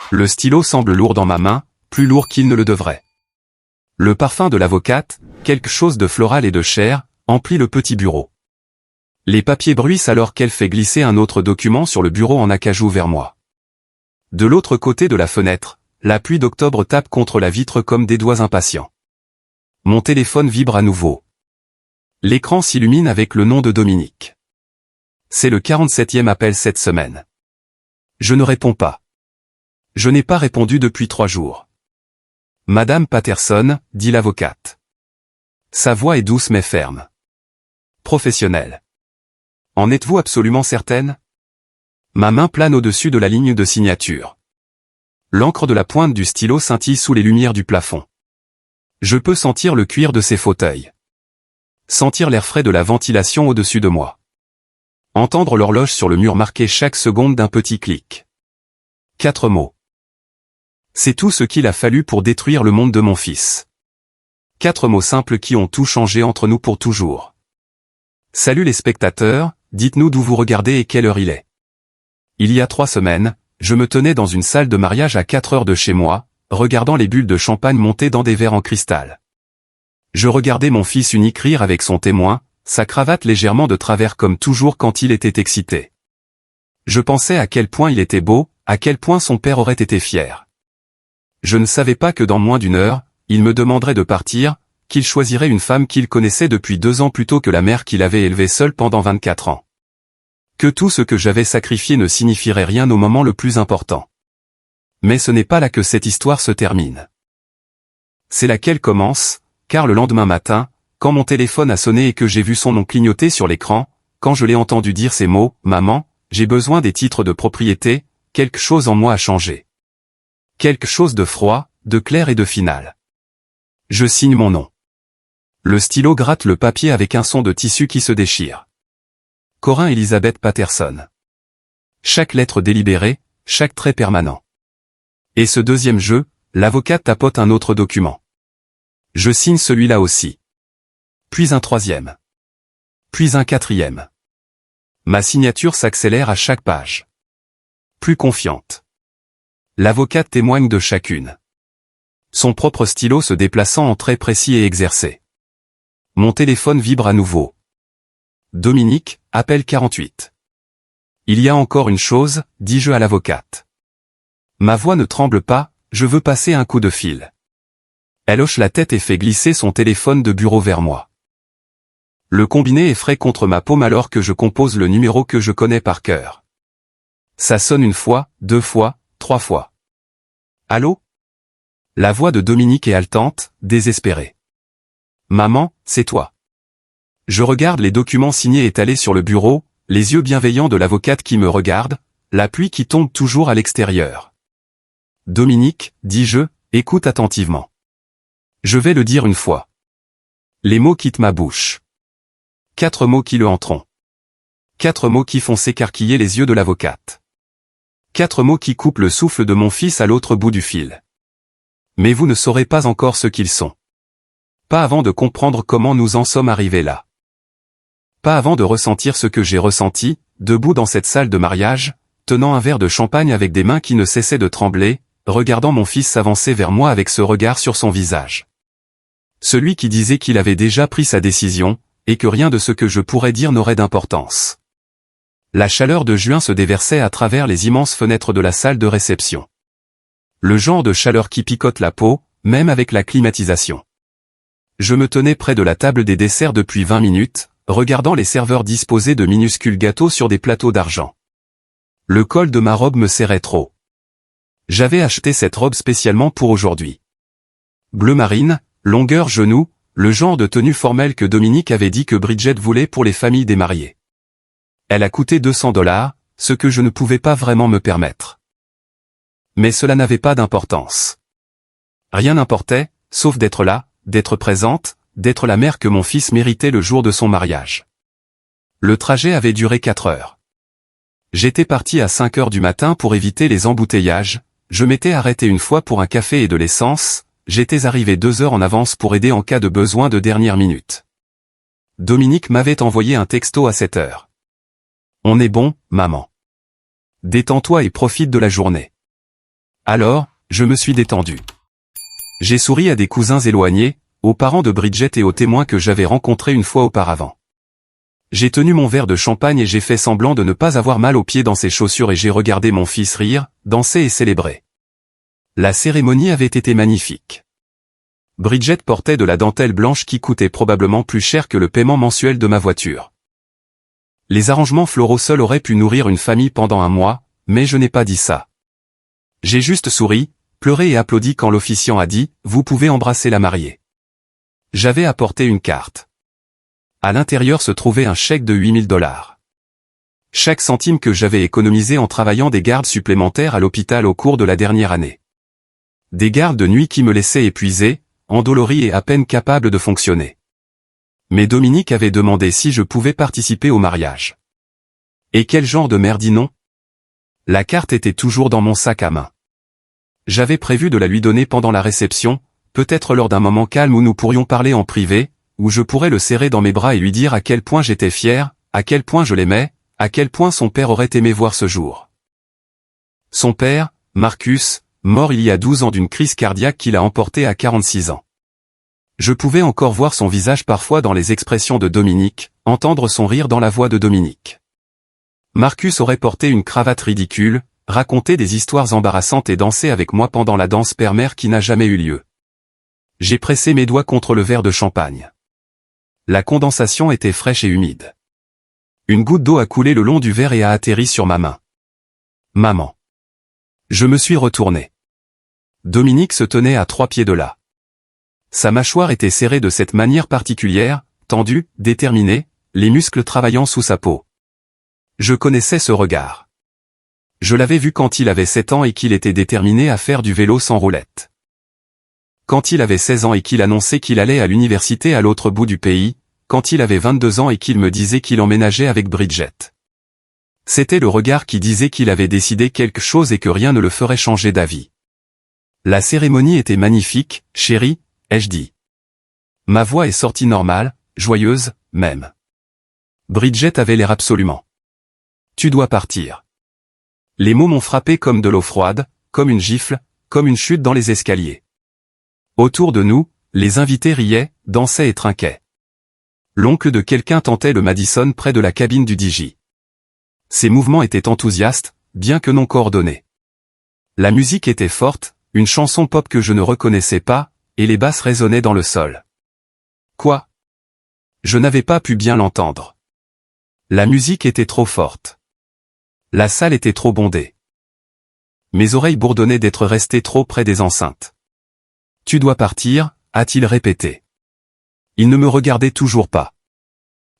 Le stylo semble lourd dans ma main, plus lourd qu'il ne le devrait. Le parfum de l'avocate, quelque chose de floral et de chair, emplit le petit bureau. Les papiers bruissent alors qu'elle fait glisser un autre document sur le bureau en acajou vers moi. De l'autre côté de la fenêtre, la pluie d'octobre tape contre la vitre comme des doigts impatients. Mon téléphone vibre à nouveau. L'écran s'illumine avec le nom de Dominique. C'est le 47e appel cette semaine. Je ne réponds pas. Je n'ai pas répondu depuis 3 jours. Madame Patterson, dit l'avocate. Sa voix est douce mais ferme. Professionnelle. En êtes-vous absolument certaine? Ma main plane au-dessus de la ligne de signature. L'encre de la pointe du stylo scintille sous les lumières du plafond. Je peux sentir le cuir de ses fauteuils. Sentir l'air frais de la ventilation au-dessus de moi. Entendre l'horloge sur le mur marquer chaque seconde d'un petit clic. 4 mots. C'est tout ce qu'il a fallu pour détruire le monde de mon fils. 4 mots simples qui ont tout changé entre nous pour toujours. Salut les spectateurs, dites-nous d'où vous regardez et quelle heure il est. Il y a 3 semaines, je me tenais dans une salle de mariage à 4 heures de chez moi, regardant les bulles de champagne monter dans des verres en cristal. Je regardais mon fils unique rire avec son témoin, sa cravate légèrement de travers comme toujours quand il était excité. Je pensais à quel point il était beau, à quel point son père aurait été fier. Je ne savais pas que dans moins d'1 heure, il me demanderait de partir, qu'il choisirait une femme qu'il connaissait depuis 2 ans plutôt que la mère qu'il avait élevée seule pendant 24 ans. Que tout ce que j'avais sacrifié ne signifierait rien au moment le plus important. Mais ce n'est pas là que cette histoire se termine. C'est là qu'elle commence, car le lendemain matin, quand mon téléphone a sonné et que j'ai vu son nom clignoter sur l'écran, quand je l'ai entendu dire ces mots, « Maman, j'ai besoin des titres de propriété », quelque chose en moi a changé. Quelque chose de froid, de clair et de final. Je signe mon nom. Le stylo gratte le papier avec un son de tissu qui se déchire. Corinne Elizabeth Patterson. Chaque lettre délibérée, chaque trait permanent. Et ce deuxième jeu, l'avocate tapote un autre document. Je signe celui-là aussi. Puis un 3e. Puis un 4e. Ma signature s'accélère à chaque page. Plus confiante. L'avocate témoigne de chacune. Son propre stylo se déplaçant en traits précis et exercés. Mon téléphone vibre à nouveau. Dominique, appel 48. Il y a encore une chose, dis-je à l'avocate. Ma voix ne tremble pas, je veux passer un coup de fil. Elle hoche la tête et fait glisser son téléphone de bureau vers moi. Le combiné est frais contre ma paume alors que je compose le numéro que je connais par cœur. Ça sonne 1 fois, 2 fois, 3 fois. Allô? La voix de Dominique est haletante, désespérée. Maman, c'est toi. Je regarde les documents signés étalés sur le bureau, les yeux bienveillants de l'avocate qui me regarde, la pluie qui tombe toujours à l'extérieur. Dominique, dis-je, écoute attentivement. Je vais le dire 1 fois. Les mots quittent ma bouche. 4 mots qui le entreront. 4 mots qui font s'écarquiller les yeux de l'avocate. 4 mots qui coupent le souffle de mon fils à l'autre bout du fil. Mais vous ne saurez pas encore ce qu'ils sont. Pas avant de comprendre comment nous en sommes arrivés là. Pas avant de ressentir ce que j'ai ressenti, debout dans cette salle de mariage, tenant un verre de champagne avec des mains qui ne cessaient de trembler, regardant mon fils s'avancer vers moi avec ce regard sur son visage. Celui qui disait qu'il avait déjà pris sa décision, et que rien de ce que je pourrais dire n'aurait d'importance. La chaleur de juin se déversait à travers les immenses fenêtres de la salle de réception. Le genre de chaleur qui picote la peau, même avec la climatisation. Je me tenais près de la table des desserts depuis 20 minutes, regardant les serveurs disposer de minuscules gâteaux sur des plateaux d'argent. Le col de ma robe me serrait trop. J'avais acheté cette robe spécialement pour aujourd'hui. Bleu marine, longueur genou, le genre de tenue formelle que Dominique avait dit que Bridget voulait pour les familles des mariés. Elle a coûté $200, ce que je ne pouvais pas vraiment me permettre. Mais cela n'avait pas d'importance. Rien n'importait, sauf d'être là, d'être présente, d'être la mère que mon fils méritait le jour de son mariage. Le trajet avait duré 4 heures. J'étais parti à 5 heures du matin pour éviter les embouteillages, je m'étais arrêté 1 fois pour un café et de l'essence, j'étais arrivé 2 heures en avance pour aider en cas de besoin de dernière minute. Dominique m'avait envoyé un texto à 7 heures. On est bon, maman. Détends-toi et profite de la journée. Alors, je me suis détendu. J'ai souri à des cousins éloignés, aux parents de Bridget et aux témoins que j'avais rencontrés une fois auparavant. J'ai tenu mon verre de champagne et j'ai fait semblant de ne pas avoir mal aux pieds dans ses chaussures et j'ai regardé mon fils rire, danser et célébrer. La cérémonie avait été magnifique. Bridget portait de la dentelle blanche qui coûtait probablement plus cher que le paiement mensuel de ma voiture. Les arrangements floraux seuls auraient pu nourrir une famille pendant un mois, mais je n'ai pas dit ça. J'ai juste souri, pleuré et applaudi quand l'officiant a dit « Vous pouvez embrasser la mariée ». J'avais apporté une carte. À l'intérieur se trouvait un chèque de $8000. Chaque centime que j'avais économisé en travaillant des gardes supplémentaires à l'hôpital au cours de la dernière année. Des gardes de nuit qui me laissaient épuisé, endolori et à peine capable de fonctionner. Mais Dominique avait demandé si je pouvais participer au mariage. Et quel genre de mère dit non? La carte était toujours dans mon sac à main. J'avais prévu de la lui donner pendant la réception, peut-être lors d'un moment calme où nous pourrions parler en privé, où je pourrais le serrer dans mes bras et lui dire à quel point j'étais fier, à quel point je l'aimais, à quel point son père aurait aimé voir ce jour. Son père, Marcus, mort il y a 12 ans d'une crise cardiaque qui l'a emporté à 46 ans. Je pouvais encore voir son visage parfois dans les expressions de Dominique, entendre son rire dans la voix de Dominique. Marcus aurait porté une cravate ridicule, raconté des histoires embarrassantes et dansé avec moi pendant la danse père-mère qui n'a jamais eu lieu. J'ai pressé mes doigts contre le verre de champagne. La condensation était fraîche et humide. Une goutte d'eau a coulé le long du verre et a atterri sur ma main. Maman. Je me suis retourné. Dominique se tenait à 3 pieds de là. Sa mâchoire était serrée de cette manière particulière, tendue, déterminée, les muscles travaillant sous sa peau. Je connaissais ce regard. Je l'avais vu quand il avait 7 ans et qu'il était déterminé à faire du vélo sans roulette. Quand il avait 16 ans et qu'il annonçait qu'il allait à l'université à l'autre bout du pays, quand il avait 22 ans et qu'il me disait qu'il emménageait avec Bridget. C'était le regard qui disait qu'il avait décidé quelque chose et que rien ne le ferait changer d'avis. La cérémonie était magnifique, chérie, ai-je dit. Ma voix est sortie normale, joyeuse, même. Bridget avait l'air absolument. Tu dois partir. Les mots m'ont frappé comme de l'eau froide, comme une gifle, comme une chute dans les escaliers. Autour de nous, les invités riaient, dansaient et trinquaient. L'oncle de quelqu'un tentait le Madison près de la cabine du DJ. Ses mouvements étaient enthousiastes, bien que non coordonnés. La musique était forte, une chanson pop que je ne reconnaissais pas, et les basses résonnaient dans le sol. Quoi? Je n'avais pas pu bien l'entendre. La musique était trop forte. La salle était trop bondée. Mes oreilles bourdonnaient d'être restées trop près des enceintes. Tu dois partir, a-t-il répété. Il ne me regardait toujours pas.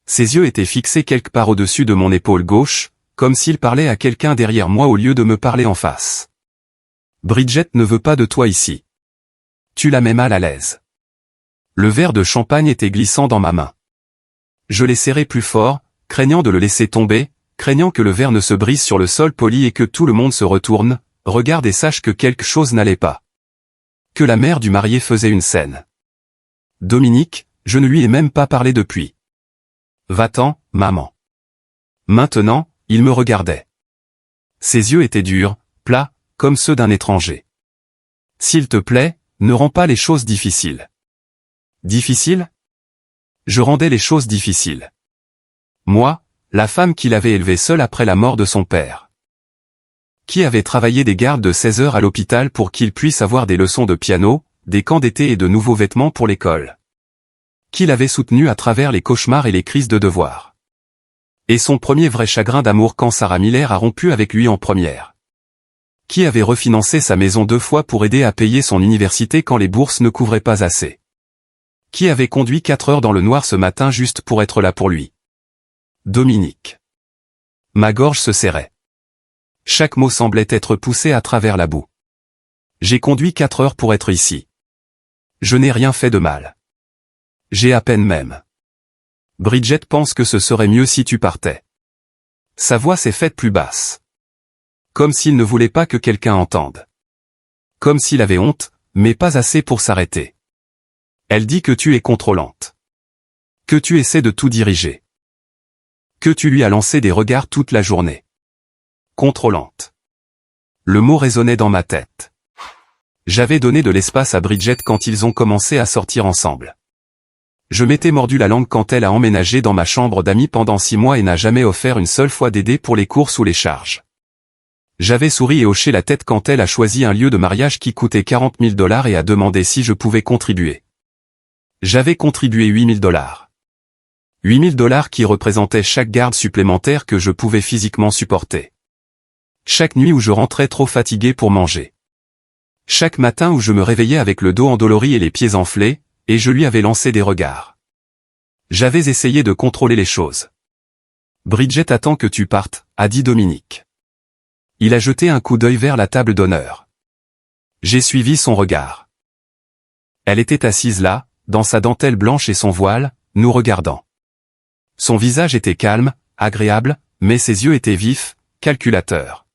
Ses yeux étaient fixés quelque part au-dessus de mon épaule gauche, comme s'il parlait à quelqu'un derrière moi au lieu de me parler en face. Bridget ne veut pas de toi ici. Tu la mets mal à l'aise. Le verre de champagne était glissant dans ma main. Je l'ai serré plus fort, craignant de le laisser tomber, craignant que le verre ne se brise sur le sol poli et que tout le monde se retourne, regarde et sache que quelque chose n'allait pas. Que la mère du marié faisait une scène. Dominique, je ne lui ai même pas parlé depuis. Va-t'en, maman. Maintenant, il me regardait. Ses yeux étaient durs, plats, comme ceux d'un étranger. S'il te plaît, ne rends pas les choses difficiles. Difficiles? Je rendais les choses difficiles. Moi, la femme qu'il avait élevée seule après la mort de son père. Qui avait travaillé des gardes de 16 heures à l'hôpital pour qu'il puisse avoir des leçons de piano, des camps d'été et de nouveaux vêtements pour l'école. Qui l'avait soutenu à travers les cauchemars et les crises de devoir. Et son premier vrai chagrin d'amour quand Sarah Miller a rompu avec lui en première. Qui avait refinancé sa maison 2 fois pour aider à payer son université quand les bourses ne couvraient pas assez. Qui avait conduit 4 heures dans le noir ce matin juste pour être là pour lui. Dominique. Ma gorge se serrait. Chaque mot semblait être poussé à travers la boue. J'ai conduit 4 heures pour être ici. Je n'ai rien fait de mal. J'ai à peine même. Bridget pense que ce serait mieux si tu partais. Sa voix s'est faite plus basse. Comme s'il ne voulait pas que quelqu'un entende. Comme s'il avait honte, mais pas assez pour s'arrêter. Elle dit que tu es contrôlante. Que tu essaies de tout diriger. Que tu lui as lancé des regards toute la journée. Contrôlante. Le mot résonnait dans ma tête. J'avais donné de l'espace à Bridget quand ils ont commencé à sortir ensemble. Je m'étais mordu la langue quand elle a emménagé dans ma chambre d'amis pendant 6 mois et n'a jamais offert une seule fois d'aider pour les courses ou les charges. J'avais souri et hoché la tête quand elle a choisi un lieu de mariage qui coûtait $40 000 et a demandé si je pouvais contribuer. J'avais contribué $8 000. $8 000 qui représentaient chaque garde supplémentaire que je pouvais physiquement supporter. Chaque nuit où je rentrais trop fatigué pour manger. Chaque matin où je me réveillais avec le dos endolori et les pieds enflés, et je lui avais lancé des regards. J'avais essayé de contrôler les choses. Bridget attend que tu partes, a dit Dominique. Il a jeté un coup d'œil vers la table d'honneur. J'ai suivi son regard. Elle était assise là, dans sa dentelle blanche et son voile, nous regardant. Son visage était calme, agréable, mais ses yeux étaient vifs, calculateurs.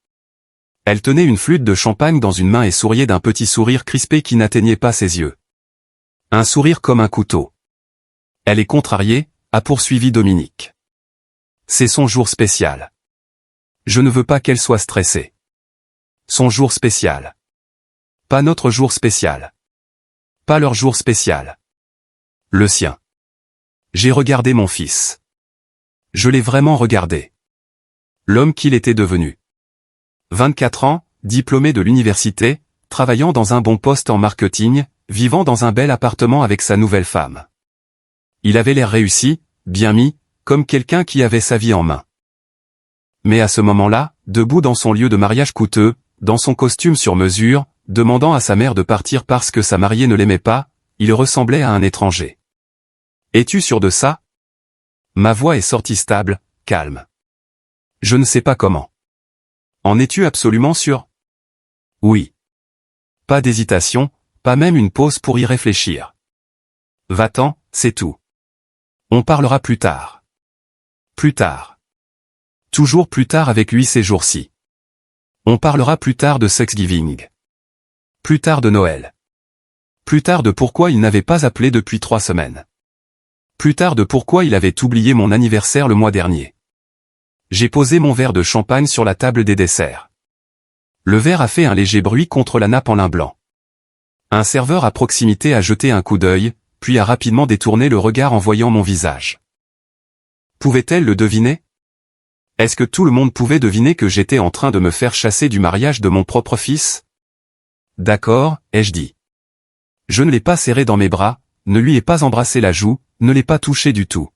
Elle tenait une flûte de champagne dans une main et souriait d'un petit sourire crispé qui n'atteignait pas ses yeux. Un sourire comme un couteau. Elle est contrariée, a poursuivi Dominique. C'est son jour spécial. Je ne veux pas qu'elle soit stressée. Son jour spécial. Pas notre jour spécial. Pas leur jour spécial. Le sien. J'ai regardé mon fils. Je l'ai vraiment regardé. L'homme qu'il était devenu. 24 ans, diplômé de l'université, travaillant dans un bon poste en marketing, vivant dans un bel appartement avec sa nouvelle femme. Il avait l'air réussi, bien mis, comme quelqu'un qui avait sa vie en main. Mais à ce moment-là, debout dans son lieu de mariage coûteux, dans son costume sur mesure, demandant à sa mère de partir parce que sa mariée ne l'aimait pas, il ressemblait à un étranger. « Es-tu sûr de ça ?» Ma voix est sortie stable, calme. Je ne sais pas comment. En es-tu absolument sûr? Oui. Pas d'hésitation, pas même une pause pour y réfléchir. Va-t'en, c'est tout. On parlera plus tard. Plus tard. Toujours plus tard avec lui ces jours-ci. On parlera plus tard de Thanksgiving. Plus tard de Noël. Plus tard de pourquoi il n'avait pas appelé depuis 3 semaines. Plus tard de pourquoi il avait oublié mon anniversaire le mois dernier. J'ai posé mon verre de champagne sur la table des desserts. Le verre a fait un léger bruit contre la nappe en lin blanc. Un serveur à proximité a jeté un coup d'œil, puis a rapidement détourné le regard en voyant mon visage. Pouvait-elle le deviner? Est-ce que tout le monde pouvait deviner que j'étais en train de me faire chasser du mariage de mon propre fils? D'accord, ai-je dit. Je ne l'ai pas serré dans mes bras, ne lui ai pas embrassé la joue, ne l'ai pas touché du tout.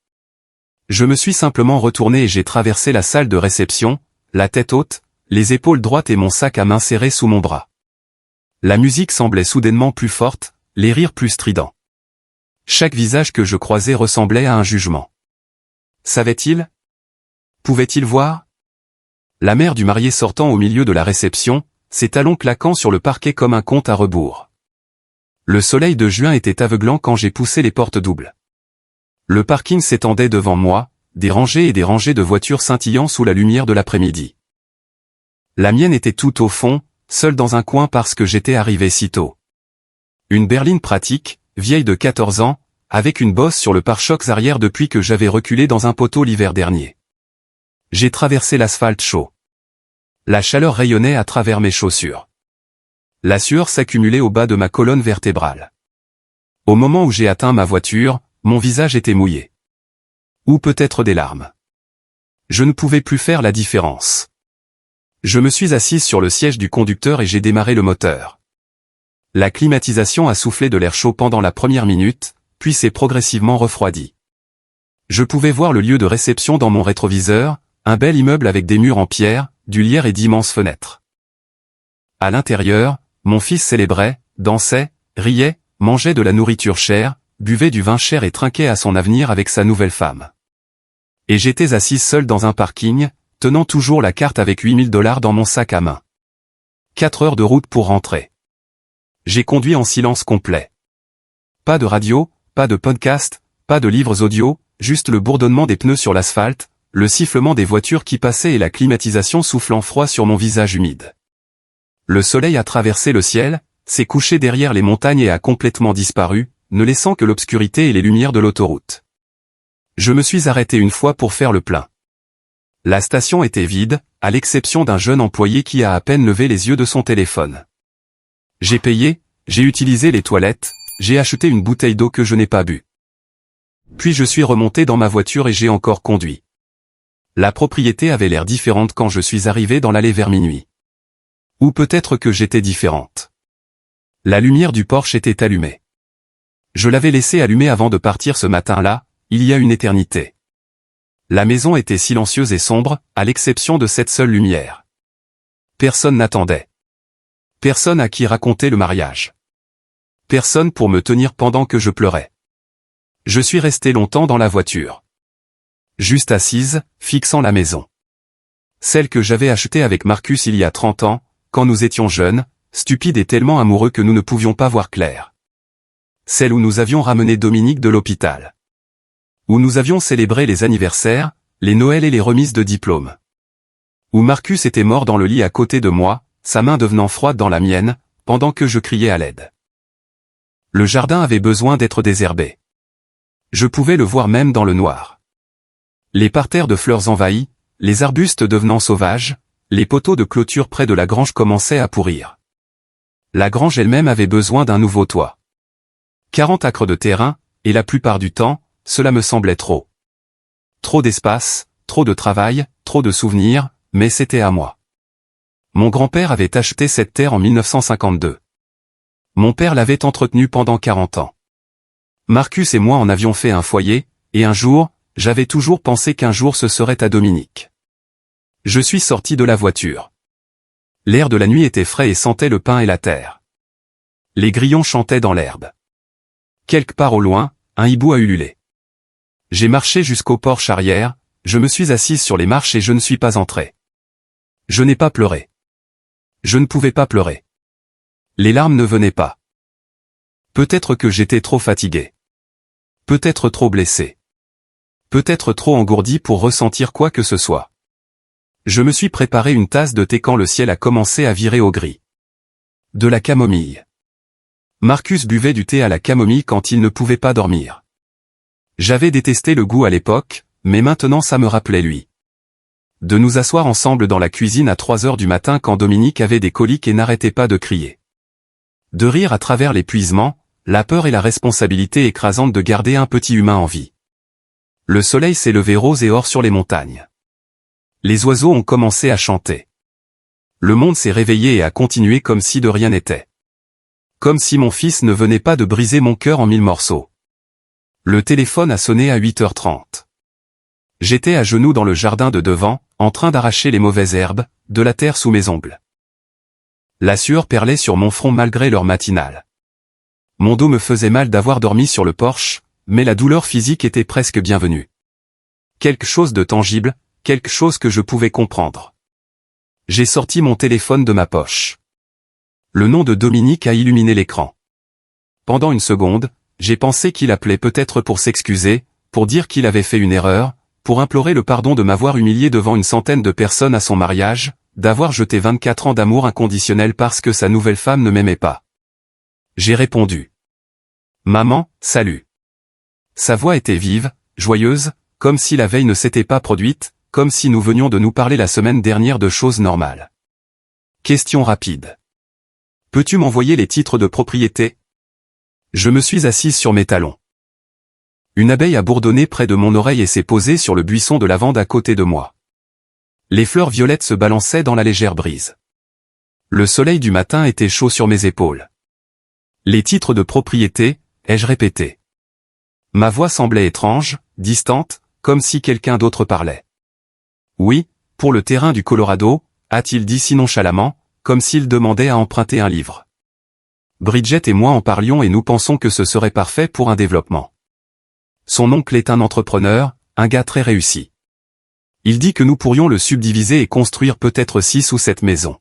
Je me suis simplement retourné et j'ai traversé la salle de réception, la tête haute, les épaules droites et mon sac à main serré sous mon bras. La musique semblait soudainement plus forte, les rires plus stridents. Chaque visage que je croisais ressemblait à un jugement. Savait-il? Pouvait-il voir? La mère du marié sortant au milieu de la réception, ses talons claquant sur le parquet comme un compte à rebours. Le soleil de juin était aveuglant quand j'ai poussé les portes doubles. Le parking s'étendait devant moi, des rangées et des rangées de voitures scintillant sous la lumière de l'après-midi. La mienne était tout au fond, seule dans un coin parce que j'étais arrivé si tôt. Une berline pratique, vieille de 14 ans, avec une bosse sur le pare-chocs arrière depuis que j'avais reculé dans un poteau l'hiver dernier. J'ai traversé l'asphalte chaud. La chaleur rayonnait à travers mes chaussures. La sueur s'accumulait au bas de ma colonne vertébrale. Au moment où j'ai atteint ma voiture, mon visage était mouillé. Ou peut-être des larmes. Je ne pouvais plus faire la différence. Je me suis assise sur le siège du conducteur et j'ai démarré le moteur. La climatisation a soufflé de l'air chaud pendant la première minute, puis s'est progressivement refroidi. Je pouvais voir le lieu de réception dans mon rétroviseur, un bel immeuble avec des murs en pierre, du lierre et d'immenses fenêtres. À l'intérieur, mon fils célébrait, dansait, riait, mangeait de la nourriture chère, buvait du vin cher et trinquait à son avenir avec sa nouvelle femme. Et j'étais assise seule dans un parking, tenant toujours la carte avec $8 000 dans mon sac à main. 4 heures de route pour rentrer. J'ai conduit en silence complet. Pas de radio, pas de podcast, pas de livres audio, juste le bourdonnement des pneus sur l'asphalte, le sifflement des voitures qui passaient et la climatisation soufflant froid sur mon visage humide. Le soleil a traversé le ciel, s'est couché derrière les montagnes et a complètement disparu, ne laissant que l'obscurité et les lumières de l'autoroute. Je me suis arrêté une fois pour faire le plein. La station était vide, à l'exception d'un jeune employé qui a à peine levé les yeux de son téléphone. J'ai payé, J'ai utilisé les toilettes, j'ai acheté une bouteille d'eau que je n'ai pas bu. Puis je suis remonté dans ma voiture et j'ai encore conduit. La propriété avait l'air différente quand je suis arrivé dans l'allée vers minuit. Ou peut-être que j'étais différente. La lumière du porche était allumée. Je l'avais laissée allumée avant de partir ce matin-là, il y a une éternité. La maison était silencieuse et sombre, à l'exception de cette seule lumière. Personne n'attendait. Personne à qui raconter le mariage. Personne pour me tenir pendant que je pleurais. Je suis resté longtemps dans la voiture. Juste assise, fixant la maison. Celle que j'avais achetée avec Marcus il y a 30 ans, quand nous étions jeunes, stupides et tellement amoureux que nous ne pouvions pas voir clair. Celle où nous avions ramené Dominique de l'hôpital. Où nous avions célébré les anniversaires, les Noëls et les remises de diplômes. Où Marcus était mort dans le lit à côté de moi, sa main devenant froide dans la mienne, pendant que je criais à l'aide. Le jardin avait besoin d'être désherbé. Je pouvais le voir même dans le noir. Les parterres de fleurs envahis, les arbustes devenant sauvages, les poteaux de clôture près de la grange commençaient à pourrir. La grange elle-même avait besoin d'un nouveau toit. 40 acres de terrain, et la plupart du temps, cela me semblait trop. Trop d'espace, trop de travail, trop de souvenirs, mais c'était à moi. Mon grand-père avait acheté cette terre en 1952. Mon père l'avait entretenue pendant 40 ans. Marcus et moi en avions fait un foyer, et un jour, j'avais toujours pensé qu'un jour ce serait à Dominique. Je suis sorti de la voiture. L'air de la nuit était frais et sentait le pain et la terre. Les grillons chantaient dans l'herbe. Quelque part au loin, un hibou a ululé. J'ai marché jusqu'au porche arrière, je me suis assise sur les marches et je ne suis pas entré. Je n'ai pas pleuré. Je ne pouvais pas pleurer. Les larmes ne venaient pas. Peut-être que j'étais trop fatigué. Peut-être trop blessé. Peut-être trop engourdi pour ressentir quoi que ce soit. Je me suis préparé une tasse de thé quand le ciel a commencé à virer au gris. De la camomille. Marcus buvait du thé à la camomille quand il ne pouvait pas dormir. J'avais détesté le goût à l'époque, mais maintenant ça me rappelait lui. De nous asseoir ensemble dans la cuisine à 3 heures du matin quand Dominique avait des coliques et n'arrêtait pas de crier. De rire à travers l'épuisement, la peur et la responsabilité écrasante de garder un petit humain en vie. Le soleil s'est levé rose et or sur les montagnes. Les oiseaux ont commencé à chanter. Le monde s'est réveillé et a continué comme si de rien n'était. Comme si mon fils ne venait pas de briser mon cœur en 1000 morceaux. Le téléphone a sonné à 8h30. J'étais à genoux dans le jardin de devant, en train d'arracher les mauvaises herbes, de la terre sous mes ongles. La sueur perlait sur mon front malgré l'heure matinale. Mon dos me faisait mal d'avoir dormi sur le porche, mais la douleur physique était presque bienvenue. Quelque chose de tangible, quelque chose que je pouvais comprendre. J'ai sorti mon téléphone de ma poche. Le nom de Dominique a illuminé l'écran. Pendant une seconde, j'ai pensé qu'il appelait peut-être pour s'excuser, pour dire qu'il avait fait une erreur, pour implorer le pardon de m'avoir humilié devant une centaine de personnes à son mariage, d'avoir jeté 24 ans d'amour inconditionnel parce que sa nouvelle femme ne m'aimait pas. J'ai répondu. Maman, salut. Sa voix était vive, joyeuse, comme si la veille ne s'était pas produite, comme si nous venions de nous parler la semaine dernière de choses normales. Question rapide. Peux-tu m'envoyer les titres de propriété? Je me suis assise sur mes talons. Une abeille a bourdonné près de mon oreille et s'est posée sur le buisson de lavande à côté de moi. Les fleurs violettes se balançaient dans la légère brise. Le soleil du matin était chaud sur mes épaules. Les titres de propriété, ai-je répété. Ma voix semblait étrange, distante, comme si quelqu'un d'autre parlait. Oui, pour le terrain du Colorado, a-t-il dit si nonchalamment, comme s'il demandait à emprunter un livre. Bridget et moi en parlions et nous pensons que ce serait parfait pour un développement. Son oncle est un entrepreneur, un gars très réussi. Il dit que nous pourrions le subdiviser et construire peut-être 6 ou 7 maisons.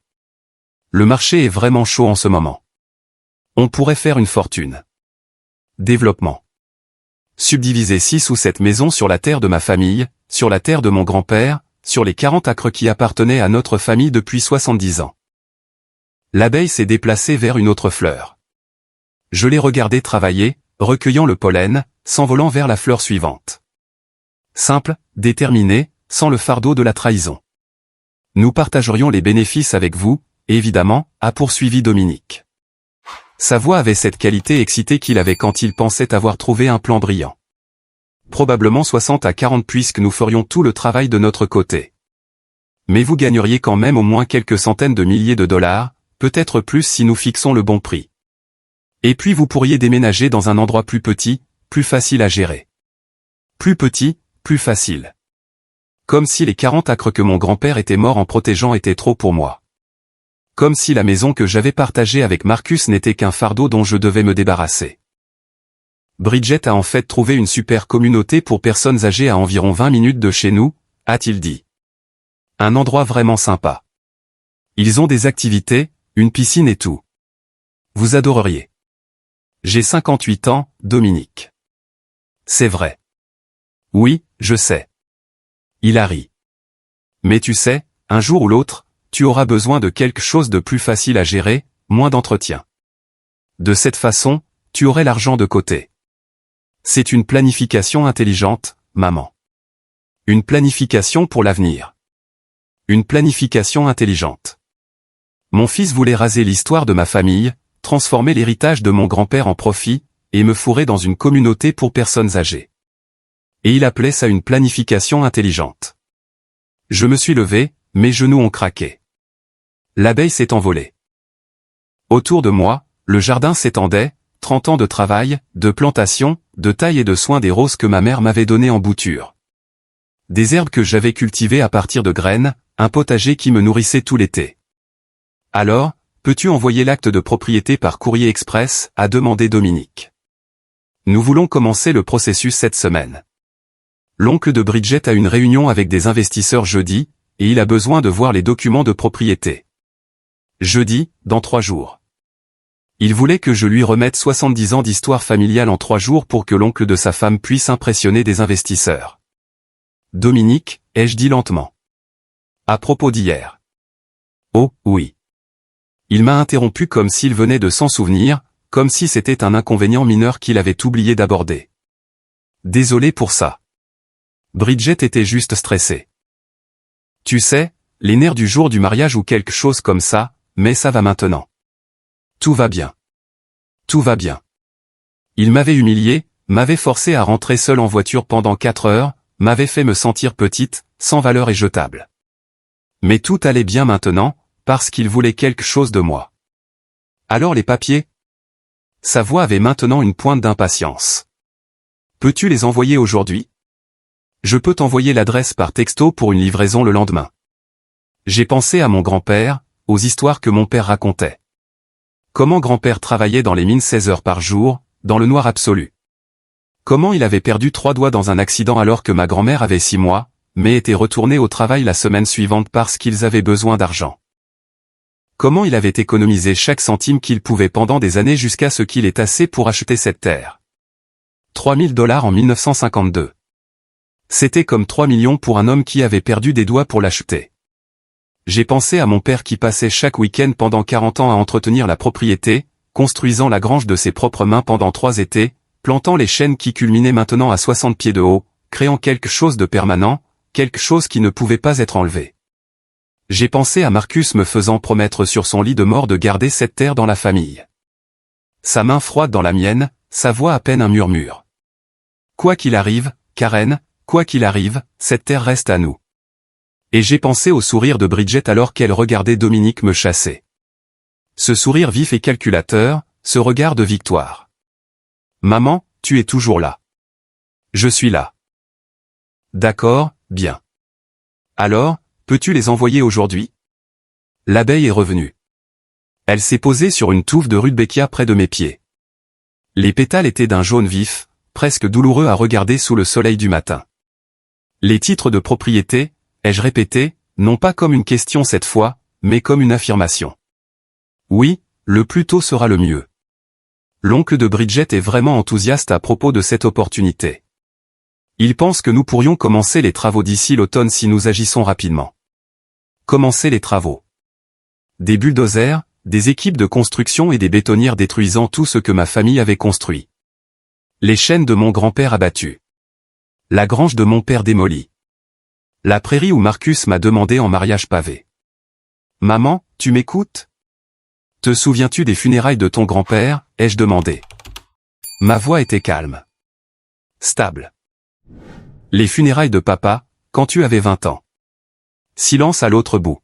Le marché est vraiment chaud en ce moment. On pourrait faire une fortune. Développement. Subdiviser 6 ou 7 maisons sur la terre de ma famille, sur la terre de mon grand-père, sur les 40 acres qui appartenaient à notre famille depuis 70 ans. L'abeille s'est déplacée vers une autre fleur. Je l'ai regardée travailler, recueillant le pollen, s'envolant vers la fleur suivante. Simple, déterminé, sans le fardeau de la trahison. Nous partagerions les bénéfices avec vous, évidemment, a poursuivi Dominique. Sa voix avait cette qualité excitée qu'il avait quand il pensait avoir trouvé un plan brillant. Probablement 60 à 40 puisque nous ferions tout le travail de notre côté. Mais vous gagneriez quand même au moins quelques centaines de milliers de dollars, peut-être plus si nous fixons le bon prix. Et puis vous pourriez déménager dans un endroit plus petit, plus facile à gérer. Plus petit, plus facile. Comme si les 40 acres que mon grand-père était mort en protégeant étaient trop pour moi. Comme si la maison que j'avais partagée avec Marcus n'était qu'un fardeau dont je devais me débarrasser. Bridget a en fait trouvé une super communauté pour personnes âgées à environ 20 minutes de chez nous, a-t-il dit. Un endroit vraiment sympa. Ils ont des activités, une piscine et tout. Vous adoreriez. J'ai 58 ans, Dominique. C'est vrai. Oui, je sais. Il a ri. Mais tu sais, un jour ou l'autre, tu auras besoin de quelque chose de plus facile à gérer, moins d'entretien. De cette façon, tu aurais l'argent de côté. C'est une planification intelligente, maman. Une planification pour l'avenir. Une planification intelligente. Mon fils voulait raser l'histoire de ma famille, transformer l'héritage de mon grand-père en profit, et me fourrer dans une communauté pour personnes âgées. Et il appelait ça une planification intelligente. Je me suis levé, mes genoux ont craqué. L'abeille s'est envolée. Autour de moi, le jardin s'étendait, 30 ans de travail, de plantation, de taille et de soin des roses que ma mère m'avait données en bouture. Des herbes que j'avais cultivées à partir de graines, un potager qui me nourrissait tout l'été. Alors, peux-tu envoyer l'acte de propriété par courrier express, a demandé Dominique. Nous voulons commencer le processus cette semaine. L'oncle de Bridget a une réunion avec des investisseurs jeudi, et il a besoin de voir les documents de propriété. Jeudi, dans 3 jours. Il voulait que je lui remette 70 ans d'histoire familiale en 3 jours pour que l'oncle de sa femme puisse impressionner des investisseurs. Dominique, ai-je dit lentement. À propos d'hier. Oh, oui. Il m'a interrompu comme s'il venait de s'en souvenir, comme si c'était un inconvénient mineur qu'il avait oublié d'aborder. Désolé pour ça. Bridget était juste stressée. Tu sais, les nerfs du jour du mariage ou quelque chose comme ça, mais ça va maintenant. Tout va bien. Tout va bien. Il m'avait humilié, m'avait forcé à rentrer seul en voiture pendant 4 heures, m'avait fait me sentir petite, sans valeur et jetable. Mais tout allait bien maintenant, parce qu'il voulait quelque chose de moi. Alors les papiers? Sa voix avait maintenant une pointe d'impatience. Peux-tu les envoyer aujourd'hui? Je peux t'envoyer l'adresse par texto pour une livraison le lendemain. J'ai pensé à mon grand-père, aux histoires que mon père racontait. Comment grand-père travaillait dans les mines 16 heures par jour, dans le noir absolu. Comment il avait perdu 3 doigts dans un accident alors que ma grand-mère avait 6 mois, mais était retourné au travail la semaine suivante parce qu'ils avaient besoin d'argent. Comment il avait économisé chaque centime qu'il pouvait pendant des années jusqu'à ce qu'il ait assez pour acheter cette terre. 3 000 $ en 1952. C'était comme 3 millions pour un homme qui avait perdu des doigts pour l'acheter. J'ai pensé à mon père qui passait chaque week-end pendant 40 ans à entretenir la propriété, construisant la grange de ses propres mains pendant 3 étés, plantant les chênes qui culminaient maintenant à 60 pieds de haut, créant quelque chose de permanent, quelque chose qui ne pouvait pas être enlevé. J'ai pensé à Marcus me faisant promettre sur son lit de mort de garder cette terre dans la famille. Sa main froide dans la mienne, sa voix à peine un murmure. Quoi qu'il arrive, Karen, quoi qu'il arrive, cette terre reste à nous. Et j'ai pensé au sourire de Bridget alors qu'elle regardait Dominique me chasser. Ce sourire vif et calculateur, ce regard de victoire. Maman, tu es toujours là. Je suis là. D'accord, bien. Alors, peux-tu les envoyer aujourd'hui? L'abeille est revenue. Elle s'est posée sur une touffe de rudbeckia près de mes pieds. Les pétales étaient d'un jaune vif, presque douloureux à regarder sous le soleil du matin. Les titres de propriété, ai-je répété, non pas comme une question cette fois, mais comme une affirmation. Oui, le plus tôt sera le mieux. L'oncle de Bridget est vraiment enthousiaste à propos de cette opportunité. Il pense que nous pourrions commencer les travaux d'ici l'automne si nous agissons rapidement. Commencer les travaux. Des bulldozers, des équipes de construction et des bétonnières détruisant tout ce que ma famille avait construit. Les chênes de mon grand-père abattus. La grange de mon père démolie. La prairie où Marcus m'a demandé en mariage pavé. Maman, tu m'écoutes? Te souviens-tu des funérailles de ton grand-père, ai-je demandé. Ma voix était calme. Stable. Les funérailles de papa, quand tu avais 20 ans. Silence à l'autre bout.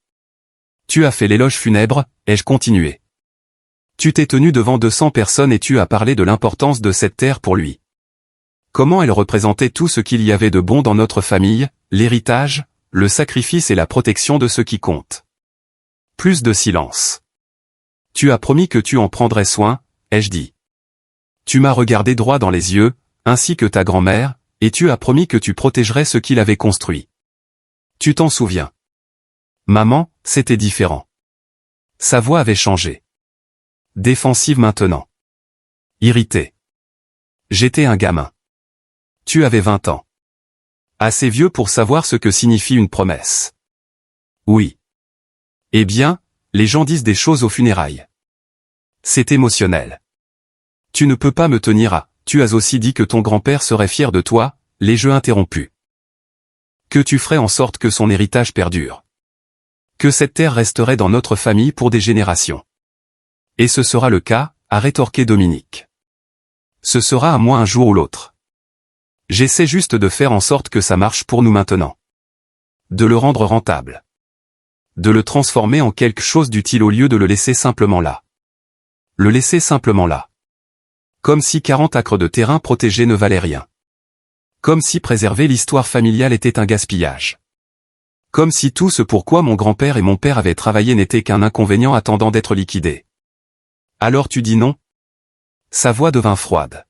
Tu as fait l'éloge funèbre, ai-je continué. Tu t'es tenu devant 200 personnes et tu as parlé de l'importance de cette terre pour lui. Comment elle représentait tout ce qu'il y avait de bon dans notre famille, l'héritage, le sacrifice et la protection de ce qui compte. Plus de silence. Tu as promis que tu en prendrais soin, ai-je dit. Tu m'as regardé droit dans les yeux, ainsi que ta grand-mère, et tu as promis que tu protégerais ce qu'il avait construit. Tu t'en souviens. Maman, c'était différent. Sa voix avait changé. Défensive maintenant. Irritée. J'étais un gamin. Tu avais 20 ans. Assez vieux pour savoir ce que signifie une promesse. Oui. Eh bien, les gens disent des choses aux funérailles. C'est émotionnel. Tu ne peux pas me tenir à, tu as aussi dit que ton grand-père serait fier de toi, les jeux interrompus. Que tu ferais en sorte que son héritage perdure. Que cette terre resterait dans notre famille pour des générations. Et ce sera le cas, a rétorqué Dominique. Ce sera à moi un jour ou l'autre. J'essaie juste de faire en sorte que ça marche pour nous maintenant. De le rendre rentable. De le transformer en quelque chose d'utile au lieu de le laisser simplement là. Le laisser simplement là. Comme si 40 acres de terrain protégés ne valaient rien. Comme si préserver l'histoire familiale était un gaspillage. Comme si tout ce pourquoi mon grand-père et mon père avaient travaillé n'était qu'un inconvénient attendant d'être liquidé. Alors tu dis non? Sa voix devint froide.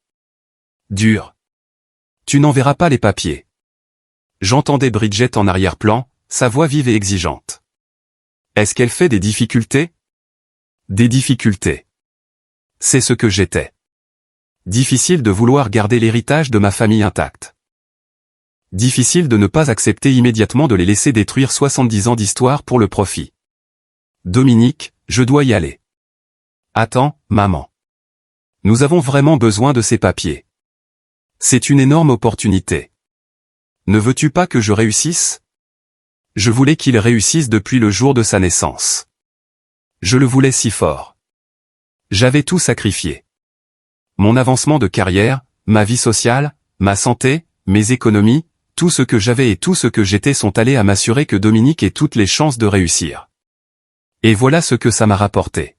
Dure. Tu n'enverras pas les papiers. J'entendais Bridget en arrière-plan, sa voix vive et exigeante. Est-ce qu'elle fait des difficultés? Des difficultés. C'est ce que j'étais. Difficile de vouloir garder l'héritage de ma famille intact. Difficile de ne pas accepter immédiatement de les laisser détruire 70 ans d'histoire pour le profit. Dominique, je dois y aller. Attends, maman. Nous avons vraiment besoin de ces papiers. C'est une énorme opportunité. Ne veux-tu pas que je réussisse? Je voulais qu'il réussisse depuis le jour de sa naissance. Je le voulais si fort. J'avais tout sacrifié. Mon avancement de carrière, ma vie sociale, ma santé, mes économies, tout ce que j'avais et tout ce que j'étais sont allés à m'assurer que Dominique ait toutes les chances de réussir. Et voilà ce que ça m'a rapporté.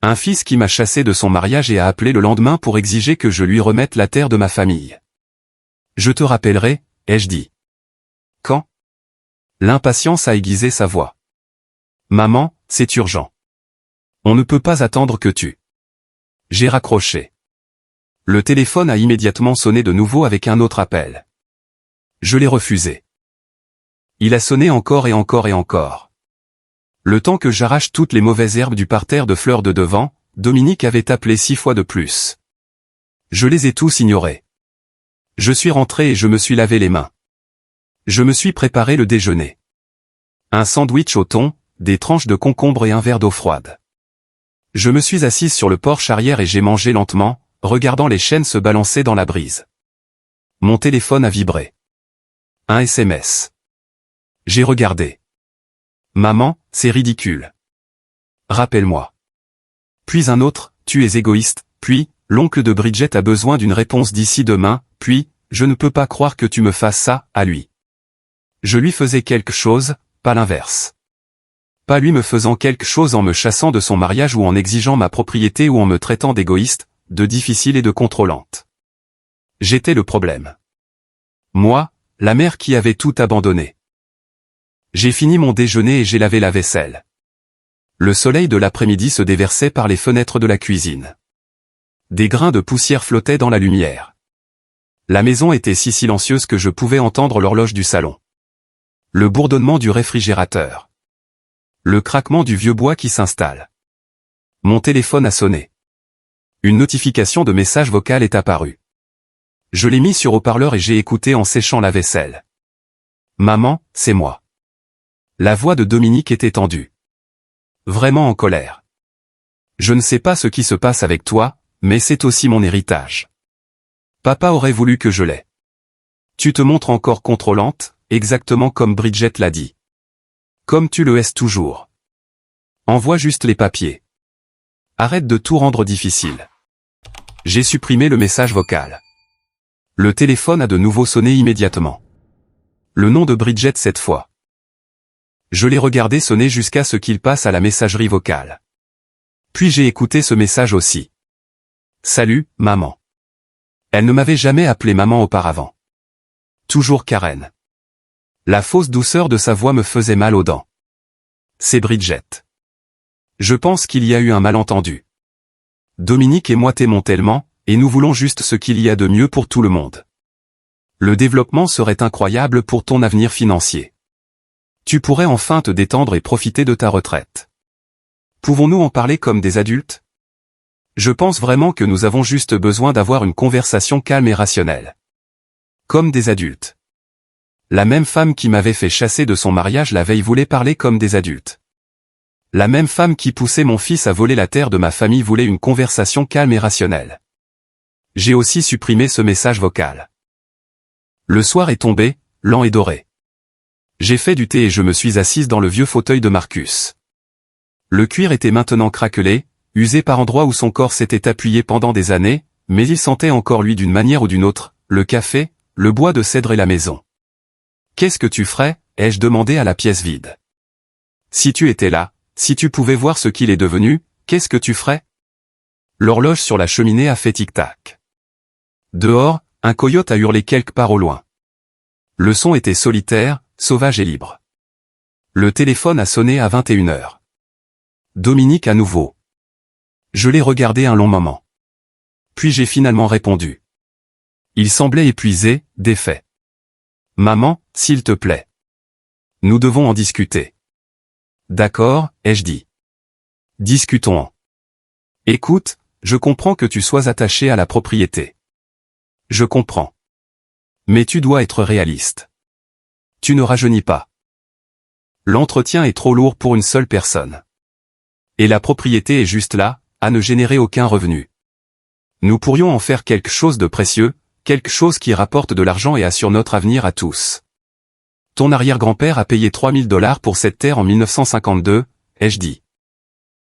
Un fils qui m'a chassé de son mariage et a appelé le lendemain pour exiger que je lui remette la terre de ma famille. Je te rappellerai, ai-je dit. Quand? L'impatience a aiguisé sa voix. Maman, c'est urgent. On ne peut pas attendre que tu. J'ai raccroché. Le téléphone a immédiatement sonné de nouveau avec un autre appel. Je l'ai refusé. Il a sonné encore et encore et encore. Le temps que j'arrache toutes les mauvaises herbes du parterre de fleurs de devant, Dominique avait appelé 6 fois de plus. Je les ai tous ignorés. Je suis rentré et je me suis lavé les mains. Je me suis préparé le déjeuner. Un sandwich au thon, des tranches de concombre et un verre d'eau froide. Je me suis assise sur le porche arrière et j'ai mangé lentement, regardant les chaînes se balancer dans la brise. Mon téléphone a vibré. Un SMS. J'ai regardé. Maman, c'est ridicule. Rappelle-moi. Puis un autre, tu es égoïste, puis, l'oncle de Bridget a besoin d'une réponse d'ici demain, puis, je ne peux pas croire que tu me fasses ça, à lui. Je lui faisais quelque chose, pas l'inverse. Pas lui me faisant quelque chose en me chassant de son mariage ou en exigeant ma propriété ou en me traitant d'égoïste, de difficile et de contrôlante. J'étais le problème. Moi, la mère qui avait tout abandonné. J'ai fini mon déjeuner et j'ai lavé la vaisselle. Le soleil de l'après-midi se déversait par les fenêtres de la cuisine. Des grains de poussière flottaient dans la lumière. La maison était si silencieuse que je pouvais entendre l'horloge du salon. Le bourdonnement du réfrigérateur. Le craquement du vieux bois qui s'installe. Mon téléphone a sonné. Une notification de message vocal est apparue. Je l'ai mis sur haut-parleur et j'ai écouté en séchant la vaisselle. Maman, c'est moi. La voix de Dominique était tendue. Vraiment en colère. Je ne sais pas ce qui se passe avec toi, mais c'est aussi mon héritage. Papa aurait voulu que je l'aie. Tu te montres encore contrôlante, exactement comme Bridget l'a dit. Comme tu le es toujours. Envoie juste les papiers. arrête de tout rendre difficile. J'ai supprimé le message vocal. Le téléphone a de nouveau sonné immédiatement. Le nom de Bridget cette fois. Je l'ai regardé sonner jusqu'à ce qu'il passe à la messagerie vocale. Puis j'ai écouté ce message aussi. Salut, maman. Elle ne m'avait jamais appelé maman auparavant. Toujours Karen. La fausse douceur de sa voix me faisait mal aux dents. C'est Bridget. Je pense qu'il y a eu un malentendu. Dominique et moi t'aimons tellement, et nous voulons juste ce qu'il y a de mieux pour tout le monde. Le développement serait incroyable pour ton avenir financier. Tu pourrais enfin te détendre et profiter de ta retraite. Pouvons-nous en parler comme des adultes? Je pense vraiment que nous avons juste besoin d'avoir une conversation calme et rationnelle. Comme des adultes. La même femme qui m'avait fait chasser de son mariage la veille voulait parler comme des adultes. La même femme qui poussait mon fils à voler la terre de ma famille voulait une conversation calme et rationnelle. J'ai aussi supprimé ce message vocal. Le soir est tombé, lent et doré. J'ai fait du thé et je me suis assise dans le vieux fauteuil de Marcus. Le cuir était maintenant craquelé, usé par endroits où son corps s'était appuyé pendant des années, mais il sentait encore lui d'une manière ou d'une autre, le café, le bois de cèdre et la maison. « Qu'est-ce que tu ferais » ai-je demandé à la pièce vide. « Si tu étais là, si tu pouvais voir ce qu'il est devenu, qu'est-ce que tu ferais » L'horloge sur la cheminée a fait tic-tac. Dehors, un coyote a hurlé quelque part au loin. Le son était solitaire, sauvage et libre. Le téléphone a sonné à 21h. Dominique à nouveau. Je l'ai regardé un long moment. Puis j'ai finalement répondu. Il semblait épuisé, défait. « Maman, s'il te plaît. Nous devons en discuter. »« D'accord, ai-je dit. Discutons-en. Écoute, je comprends que tu sois attaché à la propriété. Je comprends. Mais tu dois être réaliste. Tu ne rajeunis pas. L'entretien est trop lourd pour une seule personne. Et la propriété est juste là, à ne générer aucun revenu. Nous pourrions en faire quelque chose de précieux, quelque chose qui rapporte de l'argent et assure notre avenir à tous. Ton arrière-grand-père a payé $3000 pour cette terre en 1952, ai-je dit.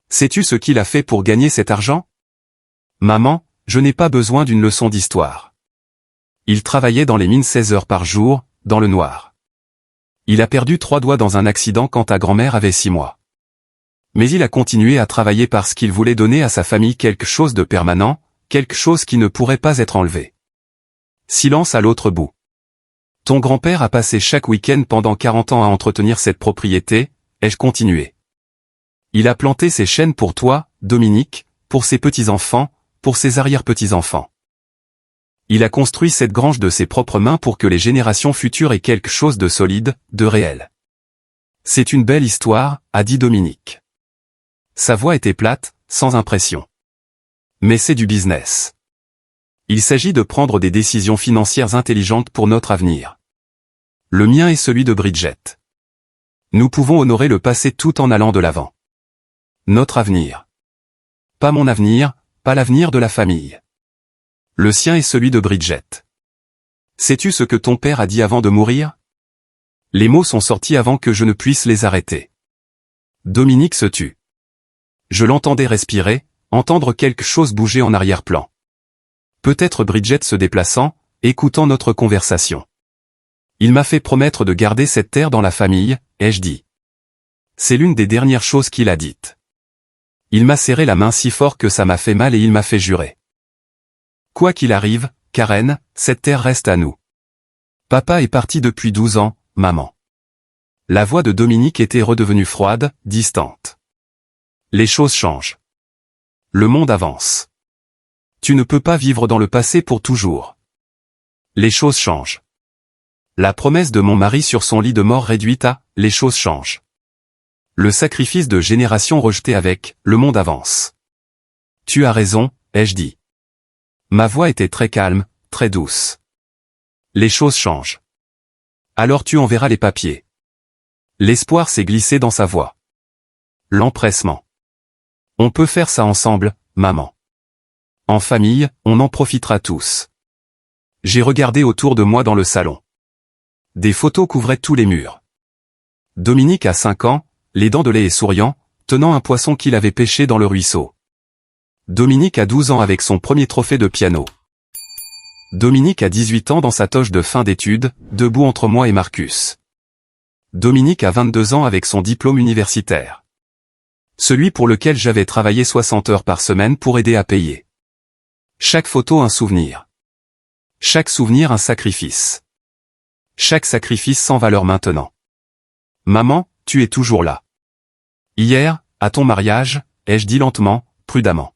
Sais-tu ce qu'il a fait pour gagner cet argent? Maman, je n'ai pas besoin d'une leçon d'histoire. Il travaillait dans les mines 16 heures par jour, dans le noir. Il a perdu 3 doigts dans un accident quand ta grand-mère avait 6 mois. Mais il a continué à travailler parce qu'il voulait donner à sa famille quelque chose de permanent, quelque chose qui ne pourrait pas être enlevé. Silence à l'autre bout. Ton grand-père a passé chaque week-end pendant 40 ans à entretenir cette propriété, ai-je continué. Il a planté ses chênes pour toi, Dominique, pour ses petits-enfants, pour ses arrière-petits-enfants. Il a construit cette grange de ses propres mains pour que les générations futures aient quelque chose de solide, de réel. C'est une belle histoire, a dit Dominique. Sa voix était plate, sans impression. Mais c'est du business. Il s'agit de prendre des décisions financières intelligentes pour notre avenir. Le mien est celui de Bridget. Nous pouvons honorer le passé tout en allant de l'avant. Notre avenir. Pas mon avenir, pas l'avenir de la famille. Le sien est celui de Bridget. Sais-tu ce que ton père a dit avant de mourir? Les mots sont sortis avant que je ne puisse les arrêter. Dominique se tut. Je l'entendais respirer, entendre quelque chose bouger en arrière-plan. Peut-être Bridget se déplaçant, écoutant notre conversation. Il m'a fait promettre de garder cette terre dans la famille, ai-je dit. C'est l'une des dernières choses qu'il a dites. Il m'a serré la main si fort que ça m'a fait mal et il m'a fait jurer. Quoi qu'il arrive, Karen, cette terre reste à nous. Papa est parti depuis 12 ans, maman. La voix de Dominique était redevenue froide, distante. Les choses changent. Le monde avance. Tu ne peux pas vivre dans le passé pour toujours. Les choses changent. La promesse de mon mari sur son lit de mort réduite à « les choses changent ». Le sacrifice de générations rejetées avec « le monde avance ». Tu as raison, ai-je dit. Ma voix était très calme, très douce. Les choses changent. Alors tu enverras les papiers. L'espoir s'est glissé dans sa voix. L'empressement. On peut faire ça ensemble, maman. En famille, on en profitera tous. J'ai regardé autour de moi dans le salon. Des photos couvraient tous les murs. Dominique a 5 ans, les dents de lait et souriant, tenant un poisson qu'il avait pêché dans le ruisseau. Dominique a 12 ans avec son premier trophée de piano. Dominique a 18 ans dans sa toge de fin d'études, debout entre moi et Marcus. Dominique a 22 ans avec son diplôme universitaire. Celui pour lequel j'avais travaillé 60 heures par semaine pour aider à payer. Chaque photo un souvenir. Chaque souvenir un sacrifice. Chaque sacrifice sans valeur maintenant. Maman, tu es toujours là. Hier, à ton mariage, ai-je dit lentement, prudemment.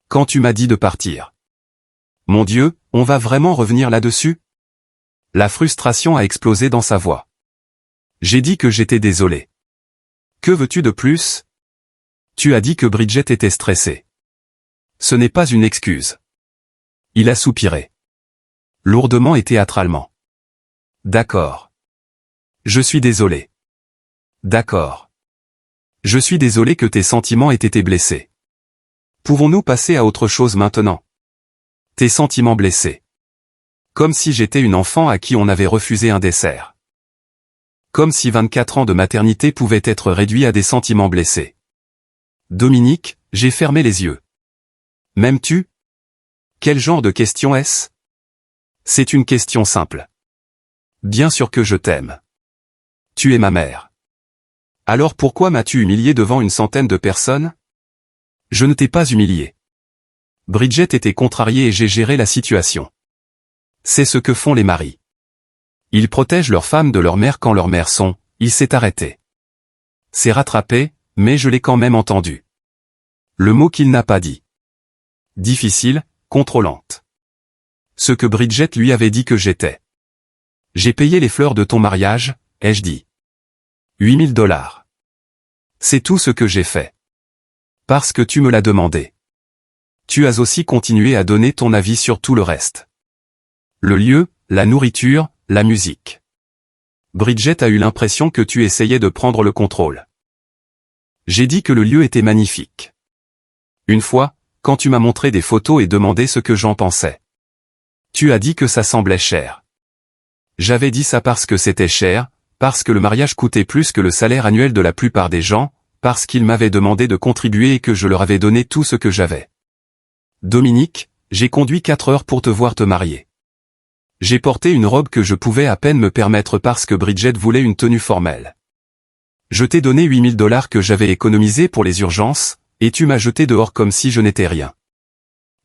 Quand tu m'as dit de partir. Mon Dieu, on va vraiment revenir là-dessus? La frustration a explosé dans sa voix. J'ai dit que j'étais désolé. Que veux-tu de plus? Tu as dit que Bridget était stressée. Ce n'est pas une excuse. Il a soupiré. Lourdement et théâtralement. D'accord. Je suis désolé. D'accord. Je suis désolé que tes sentiments aient été blessés. Pouvons-nous passer à autre chose maintenant? Tes sentiments blessés. Comme si j'étais une enfant à qui on avait refusé un dessert. Comme si 24 ans de maternité pouvaient être réduits à des sentiments blessés. Dominique, j'ai fermé les yeux. M'aimes-tu? Quel genre de question est-ce? C'est une question simple. Bien sûr que je t'aime. Tu es ma mère. Alors pourquoi m'as-tu humilié devant une centaine de personnes? Je ne t'ai pas humilié. Bridget était contrariée et j'ai géré la situation. C'est ce que font les maris. Ils protègent leurs femmes de leur mère quand leurs mères sont, il s'est arrêté. C'est rattrapé, mais je l'ai quand même entendu. Le mot qu'il n'a pas dit. Difficile, contrôlante. Ce que Bridget lui avait dit que j'étais. J'ai payé les fleurs de ton mariage, ai-je dit. 8 000 $. C'est tout ce que j'ai fait. Parce que tu me l'as demandé. Tu as aussi continué à donner ton avis sur tout le reste. Le lieu, la nourriture, la musique. Bridget a eu l'impression que tu essayais de prendre le contrôle. J'ai dit que le lieu était magnifique. Une fois, quand tu m'as montré des photos et demandé ce que j'en pensais. Tu as dit que ça semblait cher. J'avais dit ça parce que c'était cher, parce que le mariage coûtait plus que le salaire annuel de la plupart des gens, parce qu'ils m'avaient demandé de contribuer et que je leur avais donné tout ce que j'avais. Dominique, j'ai conduit 4 heures pour te voir te marier. J'ai porté une robe que je pouvais à peine me permettre parce que Bridget voulait une tenue formelle. Je t'ai donné 8 000 $ que j'avais économisés pour les urgences, et tu m'as jeté dehors comme si je n'étais rien.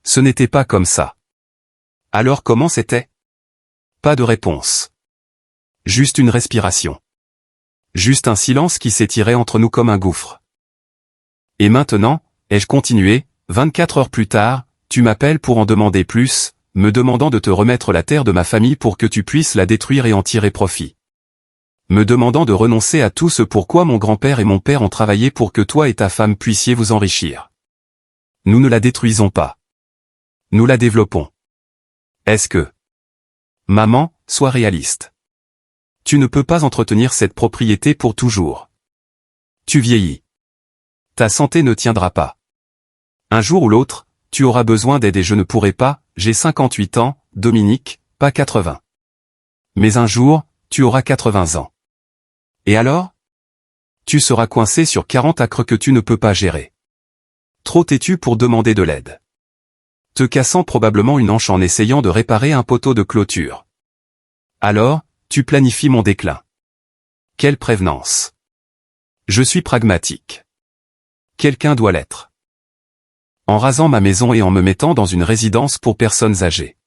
Ce n'était pas comme ça. Alors comment c'était? Pas de réponse. Juste une respiration. Juste un silence qui s'étirait entre nous comme un gouffre. Et maintenant, ai-je continué, 24 heures plus tard, tu m'appelles pour en demander plus, me demandant de te remettre la terre de ma famille pour que tu puisses la détruire et en tirer profit. Me demandant de renoncer à tout ce pourquoi mon grand-père et mon père ont travaillé pour que toi et ta femme puissiez vous enrichir. Nous ne la détruisons pas. Nous la développons. Est-ce que... Maman, sois réaliste. Tu ne peux pas entretenir cette propriété pour toujours. Tu vieillis. Ta santé ne tiendra pas. Un jour ou l'autre, tu auras besoin d'aide et je ne pourrai pas, j'ai 58 ans, Dominique, pas 80. Mais un jour, tu auras 80 ans. Et alors? Tu seras coincé sur 40 acres que tu ne peux pas gérer. Trop têtu pour demander de l'aide. Te cassant probablement une hanche en essayant de réparer un poteau de clôture. Alors, tu planifies mon déclin. Quelle prévenance. Je suis pragmatique. Quelqu'un doit l'être. En rasant ma maison et en me mettant dans une résidence pour personnes âgées.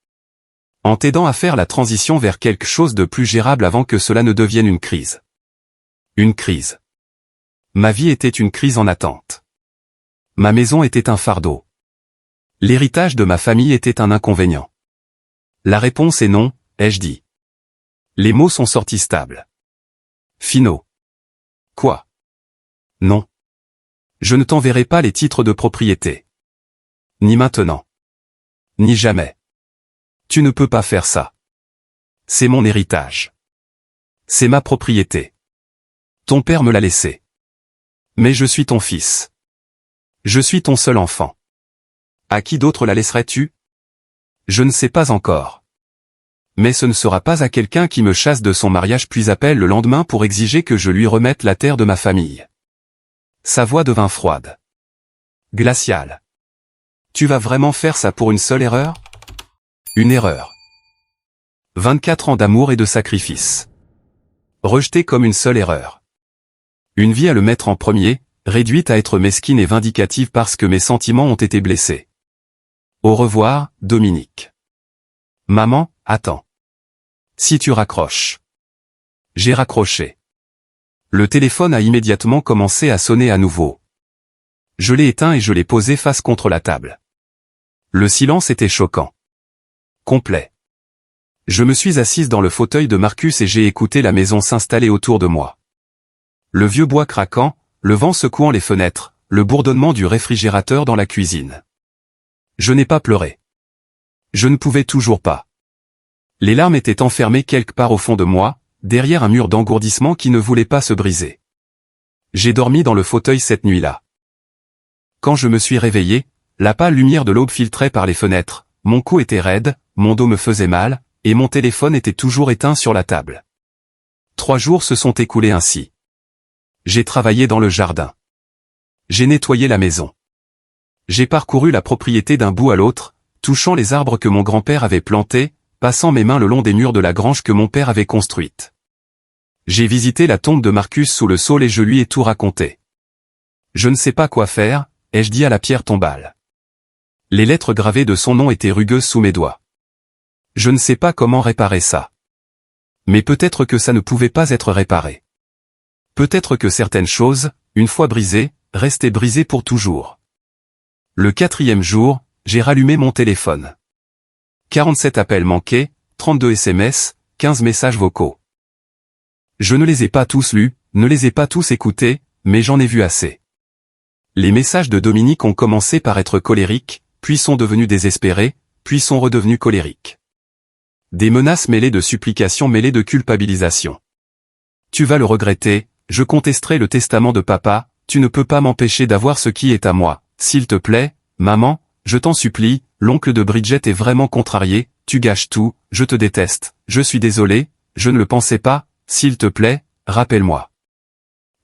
En t'aidant à faire la transition vers quelque chose de plus gérable avant que cela ne devienne une crise. Une crise. Ma vie était une crise en attente. Ma maison était un fardeau. L'héritage de ma famille était un inconvénient. La réponse est non, ai-je dit. Les mots sont sortis stables. Finaux. Quoi? Non. Je ne t'enverrai pas les titres de propriété. Ni maintenant. Ni jamais. Tu ne peux pas faire ça. C'est mon héritage. C'est ma propriété. Ton père me l'a laissé. Mais je suis ton fils. Je suis ton seul enfant. À qui d'autre la laisserais-tu? Je ne sais pas encore. Mais ce ne sera pas à quelqu'un qui me chasse de son mariage puis appelle le lendemain pour exiger que je lui remette la terre de ma famille. Sa voix devint froide. Glaciale. Tu vas vraiment faire ça pour une seule erreur? Une erreur. 24 ans d'amour et de sacrifice. Rejeté comme une seule erreur. Une vie à le mettre en premier, réduite à être mesquine et vindicative parce que mes sentiments ont été blessés. Au revoir, Dominique. Maman, attends. Si tu raccroches. J'ai raccroché. Le téléphone a immédiatement commencé à sonner à nouveau. Je l'ai éteint et je l'ai posé face contre la table. Le silence était choquant. Complet. Je me suis assise dans le fauteuil de Marcus et j'ai écouté la maison s'installer autour de moi. Le vieux bois craquant, le vent secouant les fenêtres, le bourdonnement du réfrigérateur dans la cuisine. Je n'ai pas pleuré. Je ne pouvais toujours pas. Les larmes étaient enfermées quelque part au fond de moi, derrière un mur d'engourdissement qui ne voulait pas se briser. J'ai dormi dans le fauteuil cette nuit-là. Quand je me suis réveillé, la pâle lumière de l'aube filtrait par les fenêtres, mon cou était raide, mon dos me faisait mal, et mon téléphone était toujours éteint sur la table. 3 jours se sont écoulés ainsi. J'ai travaillé dans le jardin. J'ai nettoyé la maison. J'ai parcouru la propriété d'un bout à l'autre, touchant les arbres que mon grand-père avait plantés, passant mes mains le long des murs de la grange que mon père avait construite. J'ai visité la tombe de Marcus sous le saule et je lui ai tout raconté. Je ne sais pas quoi faire, ai-je dit à la pierre tombale. Les lettres gravées de son nom étaient rugueuses sous mes doigts. Je ne sais pas comment réparer ça. Mais peut-être que ça ne pouvait pas être réparé. Peut-être que certaines choses, une fois brisées, restaient brisées pour toujours. Le 4e jour, j'ai rallumé mon téléphone. 47 appels manqués, 32 SMS, 15 messages vocaux. Je ne les ai pas tous lus, ne les ai pas tous écoutés, mais j'en ai vu assez. Les messages de Dominique ont commencé par être colériques, puis sont devenus désespérés, puis sont redevenus colériques. Des menaces mêlées de supplications mêlées de culpabilisation. Tu vas le regretter, je contesterai le testament de papa, tu ne peux pas m'empêcher d'avoir ce qui est à moi, s'il te plaît, maman, je t'en supplie, l'oncle de Bridget est vraiment contrarié, tu gâches tout, je te déteste, je suis désolé, je ne le pensais pas, s'il te plaît, rappelle-moi.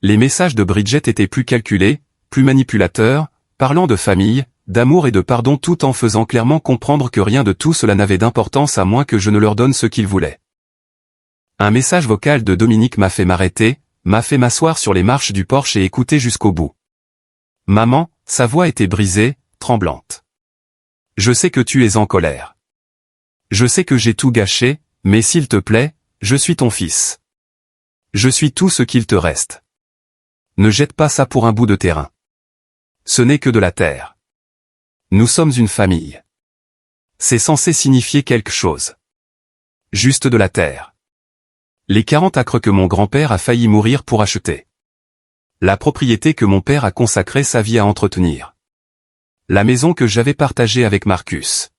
Les messages de Bridget étaient plus calculés, plus manipulateurs, parlant de famille, d'amour et de pardon tout en faisant clairement comprendre que rien de tout cela n'avait d'importance à moins que je ne leur donne ce qu'ils voulaient. Un message vocal de Dominique m'a fait m'arrêter, m'a fait m'asseoir sur les marches du porche et écouter jusqu'au bout. Maman, sa voix était brisée, tremblante. Je sais que tu es en colère. Je sais que j'ai tout gâché, mais s'il te plaît, je suis ton fils. Je suis tout ce qu'il te reste. Ne jette pas ça pour un bout de terrain. Ce n'est que de la terre. Nous sommes une famille. C'est censé signifier quelque chose. Juste de la terre. Les 40 acres que mon grand-père a failli mourir pour acheter. La propriété que mon père a consacré sa vie à entretenir. La maison que j'avais partagée avec Marcus.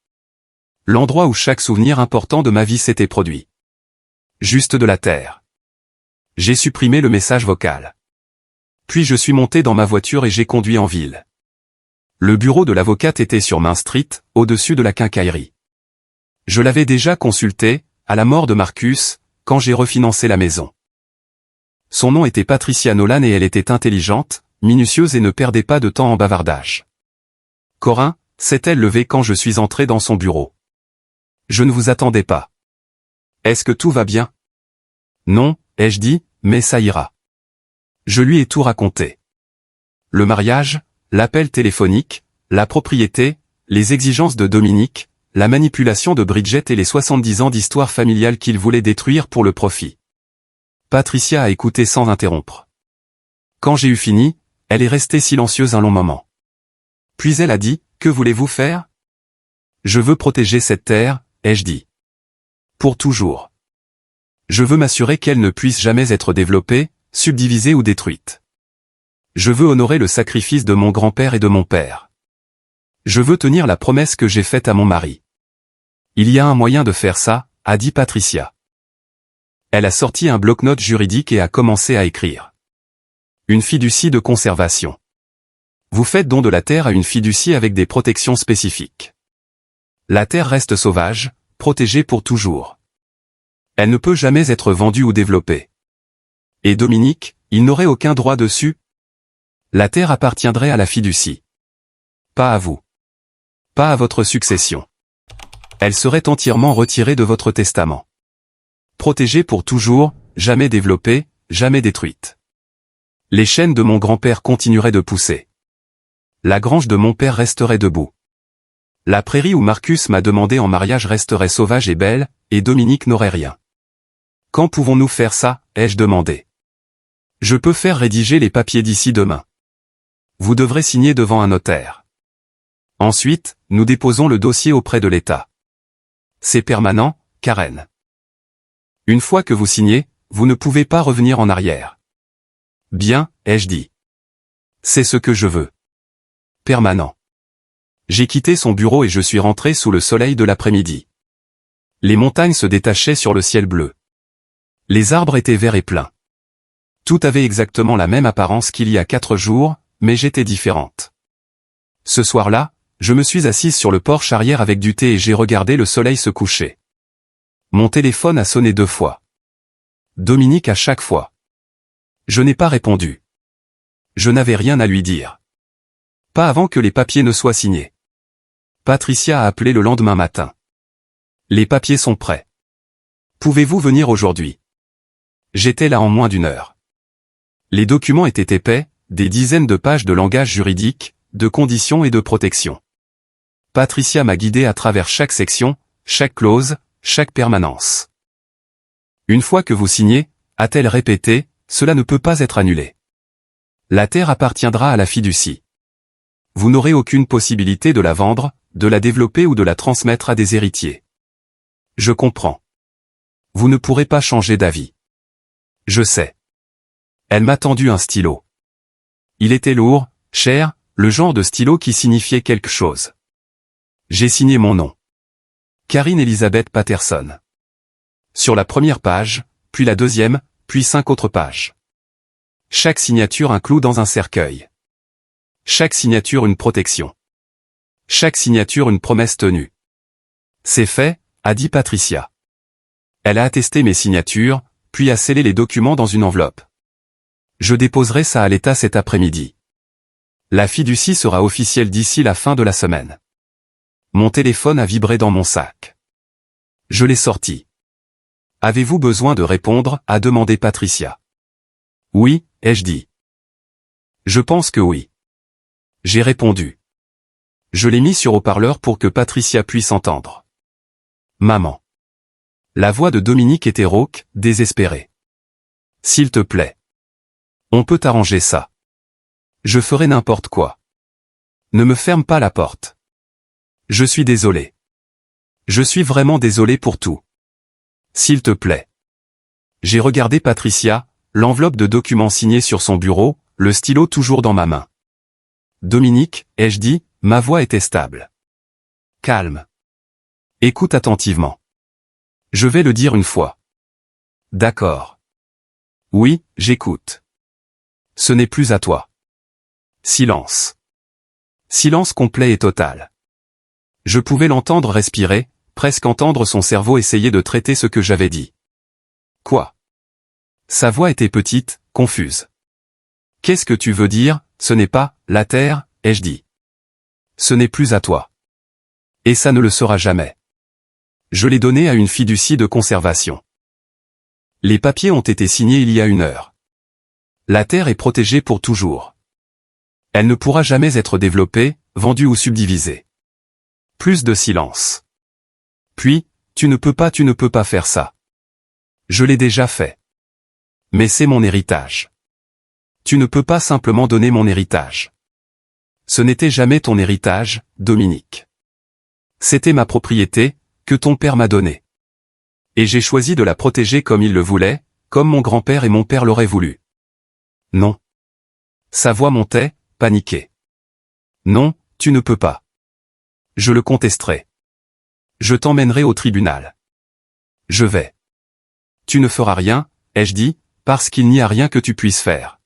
L'endroit où chaque souvenir important de ma vie s'était produit. Juste de la terre. J'ai supprimé le message vocal. Puis je suis monté dans ma voiture et j'ai conduit en ville. Le bureau de l'avocate était sur Main Street, au-dessus de la quincaillerie. Je l'avais déjà consulté, à la mort de Marcus, quand j'ai refinancé la maison. Son nom était Patricia Nolan et elle était intelligente, minutieuse et ne perdait pas de temps en bavardage. Corinne, s'est-elle levée quand je suis entré dans son bureau. Je ne vous attendais pas. Est-ce que tout va bien? Non, ai-je dit, mais ça ira. Je lui ai tout raconté. Le mariage, l'appel téléphonique, la propriété, les exigences de Dominique, la manipulation de Bridget et les 70 ans d'histoire familiale qu'il voulait détruire pour le profit. Patricia a écouté sans interrompre. Quand j'ai eu fini, elle est restée silencieuse un long moment. Puis elle a dit, « Que voulez-vous faire ?»« Je veux protéger cette terre, » ai-je dit. Pour toujours. Je veux m'assurer qu'elle ne puisse jamais être développée, subdivisée ou détruite. Je veux honorer le sacrifice de mon grand-père et de mon père. Je veux tenir la promesse que j'ai faite à mon mari. Il y a un moyen de faire ça, a dit Patricia. Elle a sorti un bloc-notes juridique et a commencé à écrire. Une fiducie de conservation. Vous faites don de la terre à une fiducie avec des protections spécifiques. La terre reste sauvage, protégée pour toujours. Elle ne peut jamais être vendue ou développée. Et Dominique, il n'aurait aucun droit dessus? La terre appartiendrait à la fiducie. Pas à vous. pas à votre succession. Elle serait entièrement retirée de votre testament. Protégée pour toujours, jamais développée, jamais détruite. Les chaînes de mon grand-père continueraient de pousser. La grange de mon père resterait debout. La prairie où Marcus m'a demandé en mariage resterait sauvage et belle, et Dominique n'aurait rien. Quand pouvons-nous faire ça, ai-je demandé. Je peux faire rédiger les papiers d'ici demain. Vous devrez signer devant un notaire. Ensuite, nous déposons le dossier auprès de l'État. C'est permanent, Karen. Une fois que vous signez, vous ne pouvez pas revenir en arrière. Bien, ai-je dit. C'est ce que je veux. Permanent. J'ai quitté son bureau et je suis rentré sous le soleil de l'après-midi. Les montagnes se détachaient sur le ciel bleu. Les arbres étaient verts et pleins. Tout avait exactement la même apparence qu'il y a 4 jours, mais j'étais différente. Ce soir-là, je me suis assise sur le porche arrière avec du thé et j'ai regardé le soleil se coucher. Mon téléphone a sonné 2 fois. Dominique à chaque fois. Je n'ai pas répondu. Je n'avais rien à lui dire. Pas avant que les papiers ne soient signés. Patricia a appelé le lendemain matin. Les papiers sont prêts. Pouvez-vous venir aujourd'hui? J'étais là en moins d'1 heure. Les documents étaient épais, des dizaines de pages de langage juridique, de conditions et de protection. Patricia m'a guidé à travers chaque section, chaque clause, chaque permanence. Une fois que vous signez, a-t-elle répété, cela ne peut pas être annulé. La terre appartiendra à la fiducie. Vous n'aurez aucune possibilité de la vendre, de la développer ou de la transmettre à des héritiers. Je comprends. Vous ne pourrez pas changer d'avis. Je sais. Elle m'a tendu un stylo. Il était lourd, cher, le genre de stylo qui signifiait quelque chose. J'ai signé mon nom. Karine Elizabeth Patterson. Sur la première page, puis la deuxième, puis 5 autres pages. Chaque signature un clou dans un cercueil. Chaque signature une protection. Chaque signature une promesse tenue. C'est fait, a dit Patricia. Elle a attesté mes signatures, puis a scellé les documents dans une enveloppe. Je déposerai ça à l'État cet après-midi. La fiducie sera officielle d'ici la fin de la semaine. Mon téléphone a vibré dans mon sac. Je l'ai sorti. Avez-vous besoin de répondre, a demandé Patricia. Oui, ai-je dit. Je pense que oui. J'ai répondu. Je l'ai mis sur haut-parleur pour que Patricia puisse entendre. Maman. La voix de Dominique était rauque, désespérée. S'il te plaît. On peut arranger ça. Je ferai n'importe quoi. Ne me ferme pas la porte. Je suis désolé. Je suis vraiment désolé pour tout. S'il te plaît. J'ai regardé Patricia, l'enveloppe de documents signés sur son bureau, le stylo toujours dans ma main. Dominique, ai-je dit, ma voix était stable. Calme. Écoute attentivement. Je vais le dire une fois. D'accord. Oui, j'écoute. Ce n'est plus à toi. Silence. Silence complet et total. Je pouvais l'entendre respirer, presque entendre son cerveau essayer de traiter ce que j'avais dit. Quoi? Sa voix était petite, confuse. Qu'est-ce que tu veux dire, ce n'est pas, la terre, ai-je dit. Ce n'est plus à toi. Et ça ne le sera jamais. Je l'ai donné à une fiducie de conservation. Les papiers ont été signés il y a 1 heure. La terre est protégée pour toujours. Elle ne pourra jamais être développée, vendue ou subdivisée. Plus de silence. Puis, tu ne peux pas faire ça. Je l'ai déjà fait. Mais c'est mon héritage. Tu ne peux pas simplement donner mon héritage. Ce n'était jamais ton héritage, Dominique. C'était ma propriété, que ton père m'a donnée. Et j'ai choisi de la protéger comme il le voulait, comme mon grand-père et mon père l'auraient voulu. Non. Sa voix montait, paniquée. Non, tu ne peux pas. Je le contesterai. Je t'emmènerai au tribunal. Je vais. Tu ne feras rien, ai-je dit, parce qu'il n'y a rien que tu puisses faire.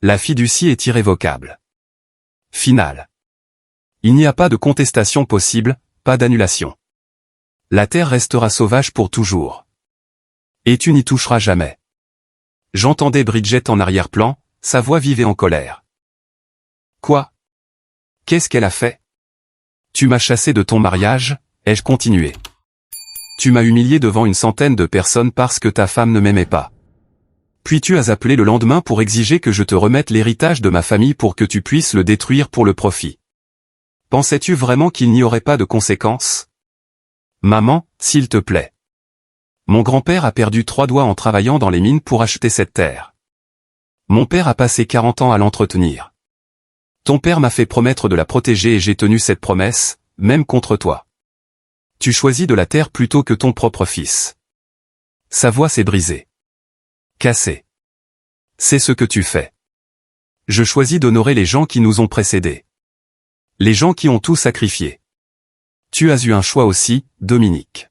La fiducie est irrévocable. Finale. Il n'y a pas de contestation possible, pas d'annulation. La terre restera sauvage pour toujours. Et tu n'y toucheras jamais. J'entendais Bridget en arrière-plan, sa voix vive et en colère. Quoi? Qu'est-ce qu'elle a fait? Tu m'as chassé de ton mariage, ai-je continué. Tu m'as humilié devant une centaine de personnes parce que ta femme ne m'aimait pas. Puis tu as appelé le lendemain pour exiger que je te remette l'héritage de ma famille pour que tu puisses le détruire pour le profit. Pensais-tu vraiment qu'il n'y aurait pas de conséquences? Maman, s'il te plaît. Mon grand-père a perdu 3 doigts en travaillant dans les mines pour acheter cette terre. Mon père a passé 40 ans à l'entretenir. Ton père m'a fait promettre de la protéger et j'ai tenu cette promesse, même contre toi. Tu choisis de la terre plutôt que ton propre fils. Sa voix s'est brisée. Cassée. C'est ce que tu fais. Je choisis d'honorer les gens qui nous ont précédés. Les gens qui ont tout sacrifié. Tu as eu un choix aussi, Dominique.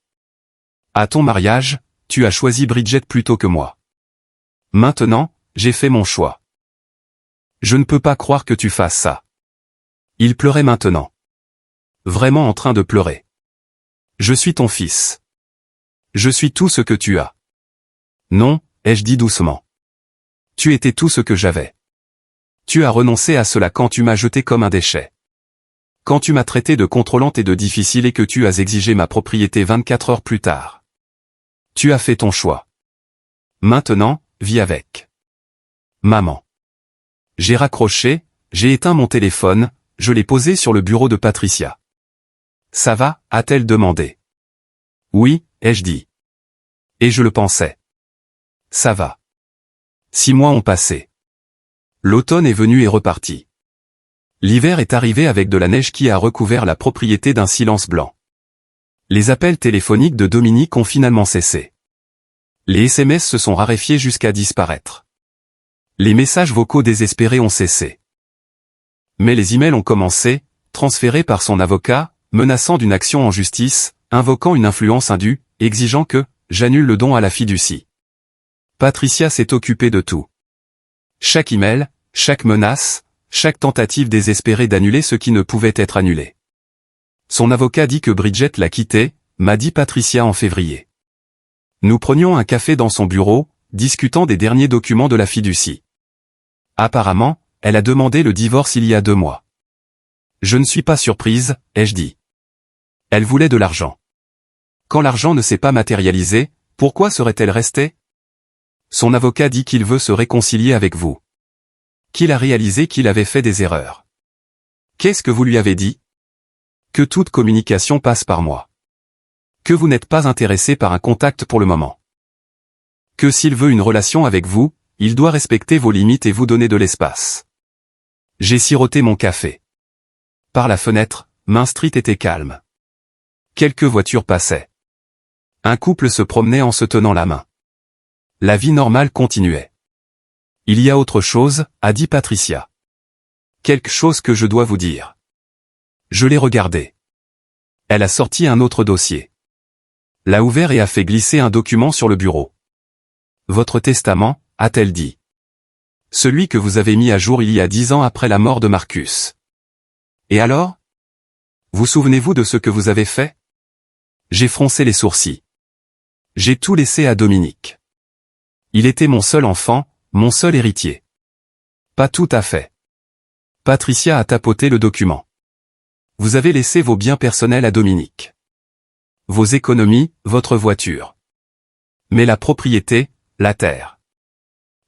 À ton mariage, tu as choisi Bridget plutôt que moi. Maintenant, j'ai fait mon choix. Je ne peux pas croire que tu fasses ça. Il pleurait maintenant. Vraiment en train de pleurer. Je suis ton fils. Je suis tout ce que tu as. Non, ai-je dit doucement. Tu étais tout ce que j'avais. Tu as renoncé à cela quand tu m'as jeté comme un déchet. Quand tu m'as traité de contrôlante et de difficile et que tu as exigé ma propriété 24 heures plus tard. Tu as fait ton choix. Maintenant, vis avec. Maman. J'ai raccroché, j'ai éteint mon téléphone, je l'ai posé sur le bureau de Patricia. Ça va, a-t-elle demandé. Oui, ai-je dit. Et je le pensais. Ça va. 6 mois ont passé. L'automne est venu et reparti. L'hiver est arrivé avec de la neige qui a recouvert la propriété d'un silence blanc. Les appels téléphoniques de Dominique ont finalement cessé. Les SMS se sont raréfiés jusqu'à disparaître. Les messages vocaux désespérés ont cessé. Mais les emails ont commencé, transférés par son avocat, menaçant d'une action en justice, invoquant une influence indue, exigeant que j'annule le don à la fiducie. Patricia s'est occupée de tout. Chaque email, chaque menace, chaque tentative désespérée d'annuler ce qui ne pouvait être annulé. Son avocat dit que Bridget l'a quitté, m'a dit Patricia en février. Nous prenions un café dans son bureau, discutant des derniers documents de la fiducie. Apparemment, elle a demandé le divorce il y a 2 mois. Je ne suis pas surprise, ai-je dit. Elle voulait de l'argent. Quand l'argent ne s'est pas matérialisé, pourquoi serait-elle restée? Son avocat dit qu'il veut se réconcilier avec vous. Qu'il a réalisé qu'il avait fait des erreurs. Qu'est-ce que vous lui avez dit? Que toute communication passe par moi. Que vous n'êtes pas intéressé par un contact pour le moment. Que s'il veut une relation avec vous, il doit respecter vos limites et vous donner de l'espace. J'ai siroté mon café. Par la fenêtre, Main Street était calme. Quelques voitures passaient. Un couple se promenait en se tenant la main. La vie normale continuait. Il y a autre chose, a dit Patricia. Quelque chose que je dois vous dire. Je l'ai regardé. Elle a sorti un autre dossier. L'a ouvert et a fait glisser un document sur le bureau. Votre testament, a-t-elle dit. Celui que vous avez mis à jour il y a 10 ans après la mort de Marcus. Et alors? Vous souvenez-vous de ce que vous avez fait? J'ai froncé les sourcils. J'ai tout laissé à Dominique. Il était mon seul enfant, mon seul héritier. Pas tout à fait. Patricia a tapoté le document. Vous avez laissé vos biens personnels à Dominique. Vos économies, votre voiture. Mais la propriété, la terre.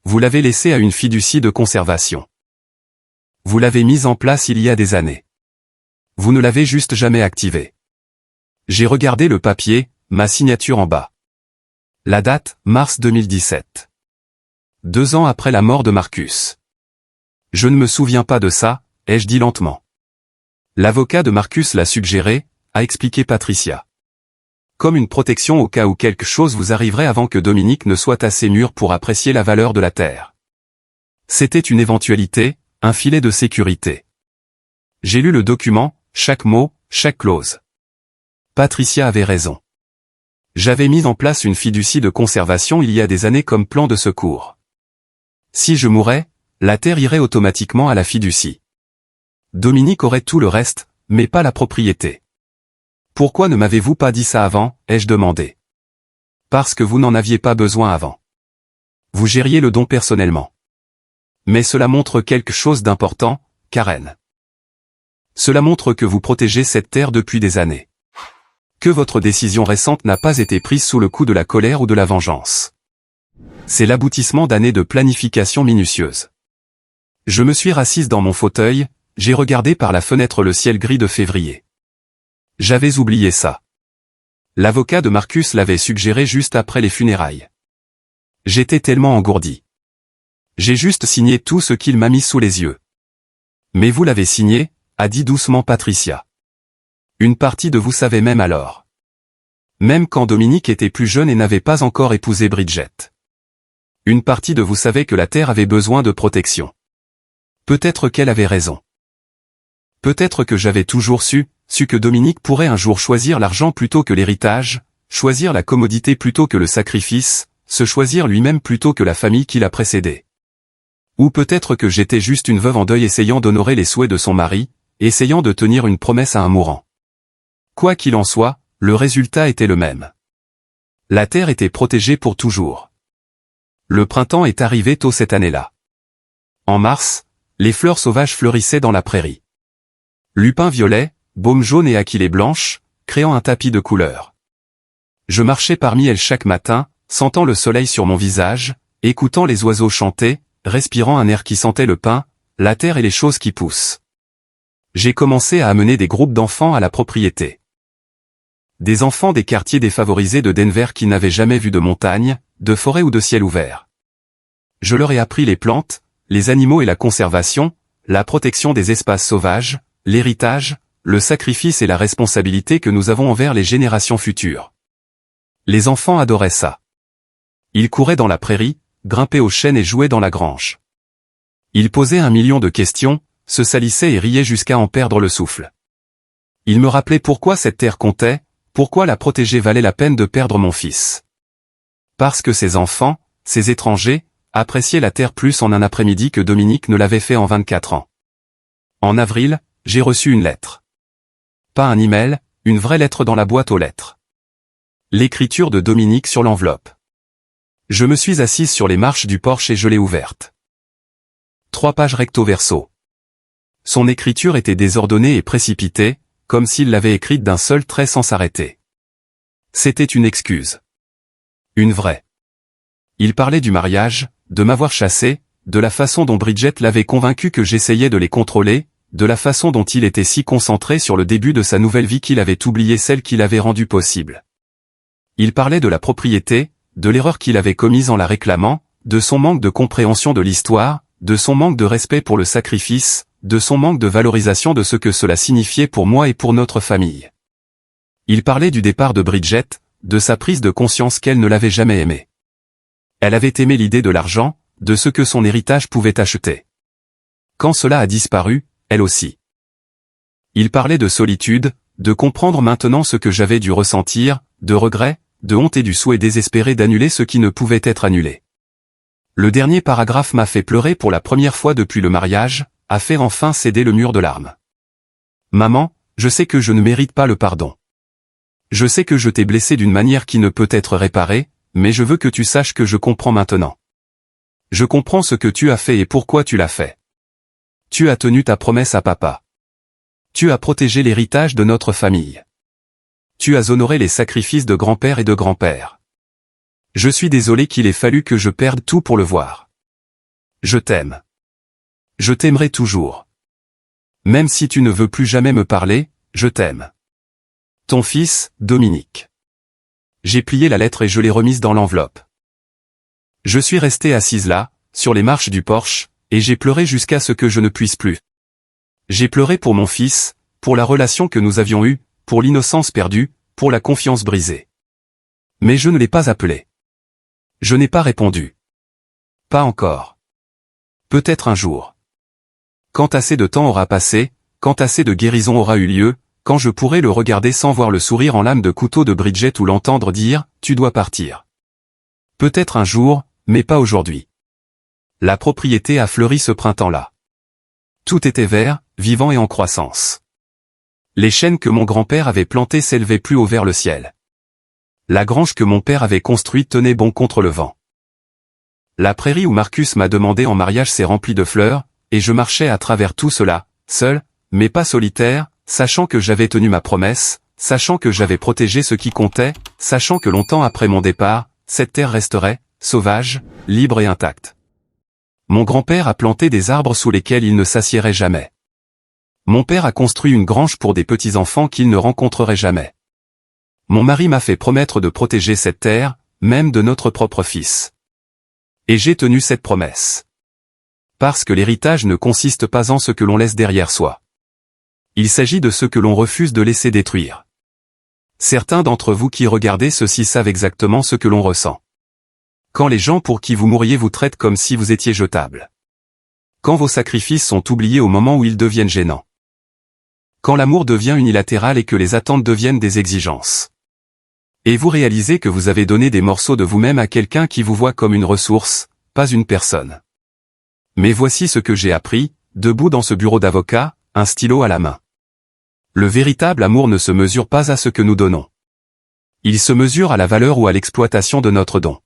Vous l'avez laissée à une fiducie de conservation. Vous l'avez mise en place il y a des années. Vous ne l'avez juste jamais activée. J'ai regardé le papier, ma signature en bas. La date, mars 2017. 2 ans après la mort de Marcus. Je ne me souviens pas de ça, ai-je dit lentement. L'avocat de Marcus l'a suggéré, a expliqué Patricia. Comme une protection au cas où quelque chose vous arriverait avant que Dominique ne soit assez mûr pour apprécier la valeur de la terre. C'était une éventualité, un filet de sécurité. J'ai lu le document, chaque mot, chaque clause. Patricia avait raison. J'avais mis en place une fiducie de conservation il y a des années comme plan de secours. Si je mourais, la terre irait automatiquement à la fiducie. Dominique aurait tout le reste, mais pas la propriété. Pourquoi ne m'avez-vous pas dit ça avant, ai-je demandé. Parce que vous n'en aviez pas besoin avant. Vous gériez le don personnellement. Mais cela montre quelque chose d'important, Karen. Cela montre que vous protégez cette terre depuis des années. Que votre décision récente n'a pas été prise sous le coup de la colère ou de la vengeance. C'est l'aboutissement d'années de planification minutieuse. Je me suis rassise dans mon fauteuil, j'ai regardé par la fenêtre le ciel gris de février. J'avais oublié ça. L'avocat de Marcus l'avait suggéré juste après les funérailles. J'étais tellement engourdi. J'ai juste signé tout ce qu'il m'a mis sous les yeux. Mais vous l'avez signé, a dit doucement Patricia. Une partie de vous savait même alors. Même quand Dominique était plus jeune et n'avait pas encore épousé Bridget. Une partie de vous savait que la terre avait besoin de protection. Peut-être qu'elle avait raison. Peut-être que j'avais toujours su que Dominique pourrait un jour choisir l'argent plutôt que l'héritage, choisir la commodité plutôt que le sacrifice, se choisir lui-même plutôt que la famille qui l'a précédé. Ou peut-être que j'étais juste une veuve en deuil essayant d'honorer les souhaits de son mari, essayant de tenir une promesse à un mourant. Quoi qu'il en soit, le résultat était le même. La terre était protégée pour toujours. Le printemps est arrivé tôt cette année-là. En mars, les fleurs sauvages fleurissaient dans la prairie. Lupins violets, baumes jaunes et aquilées blanches, créant un tapis de couleurs. Je marchais parmi elles chaque matin, sentant le soleil sur mon visage, écoutant les oiseaux chanter, respirant un air qui sentait le pin, la terre et les choses qui poussent. J'ai commencé à amener des groupes d'enfants à la propriété. Des enfants des quartiers défavorisés de Denver qui n'avaient jamais vu de montagne, de forêt ou de ciel ouvert. Je leur ai appris les plantes, les animaux et la conservation, la protection des espaces sauvages, l'héritage, le sacrifice et la responsabilité que nous avons envers les générations futures. Les enfants adoraient ça. Ils couraient dans la prairie, grimpaient aux chênes et jouaient dans la grange. Ils posaient 1 million de questions, se salissaient et riaient jusqu'à en perdre le souffle. Ils me rappelaient pourquoi cette terre comptait, pourquoi la protéger valait la peine de perdre mon fils. Parce que ces enfants, ces étrangers, appréciaient la terre plus en un après-midi que Dominique ne l'avait fait en 24 ans. En avril, j'ai reçu une lettre. Pas un email, une vraie lettre dans la boîte aux lettres. L'écriture de Dominique sur l'enveloppe. Je me suis assise sur les marches du porche et je l'ai ouverte. 3 pages recto-verso. Son écriture était désordonnée et précipitée, comme s'il l'avait écrite d'un seul trait sans s'arrêter. C'était une excuse. Une vraie. Il parlait du mariage, de m'avoir chassé, de la façon dont Bridget l'avait convaincu que j'essayais de les contrôler, de la façon dont il était si concentré sur le début de sa nouvelle vie qu'il avait oublié celle qu'il avait rendue possible. Il parlait de la propriété, de l'erreur qu'il avait commise en la réclamant, de son manque de compréhension de l'histoire, de son manque de respect pour le sacrifice, de son manque de valorisation de ce que cela signifiait pour moi et pour notre famille. Il parlait du départ de Bridget, de sa prise de conscience qu'elle ne l'avait jamais aimé. Elle avait aimé l'idée de l'argent, de ce que son héritage pouvait acheter. Quand cela a disparu, elle aussi. Il parlait de solitude, de comprendre maintenant ce que j'avais dû ressentir, de regret, de honte et du souhait désespéré d'annuler ce qui ne pouvait être annulé. Le dernier paragraphe m'a fait pleurer pour la première fois depuis le mariage, a fait enfin céder le mur de larmes. Maman, je sais que je ne mérite pas le pardon. Je sais que je t'ai blessé d'une manière qui ne peut être réparée, mais je veux que tu saches que je comprends maintenant. Je comprends ce que tu as fait et pourquoi tu l'as fait. Tu as tenu ta promesse à papa. Tu as protégé l'héritage de notre famille. Tu as honoré les sacrifices de grand-père et de grand-père. Je suis désolé qu'il ait fallu que je perde tout pour le voir. Je t'aime. Je t'aimerai toujours. Même si tu ne veux plus jamais me parler, je t'aime. Ton fils, Dominique. J'ai plié la lettre et je l'ai remise dans l'enveloppe. Je suis restée assise là, sur les marches du porche, et j'ai pleuré jusqu'à ce que je ne puisse plus. J'ai pleuré pour mon fils, pour la relation que nous avions eue, pour l'innocence perdue, pour la confiance brisée. Mais je ne l'ai pas appelé. Je n'ai pas répondu. Pas encore. Peut-être un jour. Quand assez de temps aura passé, quand assez de guérison aura eu lieu, quand je pourrai le regarder sans voir le sourire en lame de couteau de Bridget ou l'entendre dire « Tu dois partir ». Peut-être un jour, mais pas aujourd'hui. La propriété a fleuri ce printemps-là. Tout était vert, vivant et en croissance. Les chênes que mon grand-père avait plantés s'élevaient plus haut vers le ciel. La grange que mon père avait construite tenait bon contre le vent. La prairie où Marcus m'a demandé en mariage s'est remplie de fleurs, et je marchais à travers tout cela, seul, mais pas solitaire, sachant que j'avais tenu ma promesse, sachant que j'avais protégé ce qui comptait, sachant que longtemps après mon départ, cette terre resterait, sauvage, libre et intacte. Mon grand-père a planté des arbres sous lesquels il ne s'assiérait jamais. Mon père a construit une grange pour des petits-enfants qu'il ne rencontrerait jamais. Mon mari m'a fait promettre de protéger cette terre, même de notre propre fils. Et j'ai tenu cette promesse. Parce que l'héritage ne consiste pas en ce que l'on laisse derrière soi. Il s'agit de ce que l'on refuse de laisser détruire. Certains d'entre vous qui regardez ceci savent exactement ce que l'on ressent. Quand les gens pour qui vous mourriez vous traitent comme si vous étiez jetable. Quand vos sacrifices sont oubliés au moment où ils deviennent gênants. Quand l'amour devient unilatéral et que les attentes deviennent des exigences. Et vous réalisez que vous avez donné des morceaux de vous-même à quelqu'un qui vous voit comme une ressource, pas une personne. Mais voici ce que j'ai appris, debout dans ce bureau d'avocat, un stylo à la main. Le véritable amour ne se mesure pas à ce que nous donnons. Il se mesure à la valeur ou à l'exploitation de notre don.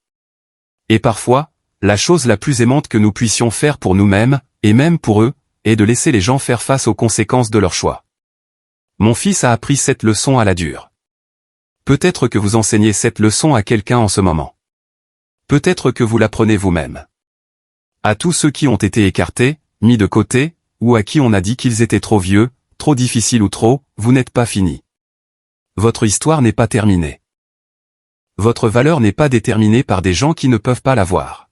Et parfois, la chose la plus aimante que nous puissions faire pour nous-mêmes, et même pour eux, est de laisser les gens faire face aux conséquences de leur choix. Mon fils a appris cette leçon à la dure. Peut-être que vous enseignez cette leçon à quelqu'un en ce moment. Peut-être que vous l'apprenez vous-même. À tous ceux qui ont été écartés, mis de côté, ou à qui on a dit qu'ils étaient trop vieux, trop difficiles ou trop, vous n'êtes pas fini. Votre histoire n'est pas terminée. Votre valeur n'est pas déterminée par des gens qui ne peuvent pas la voir.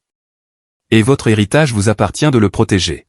Et votre héritage vous appartient de le protéger.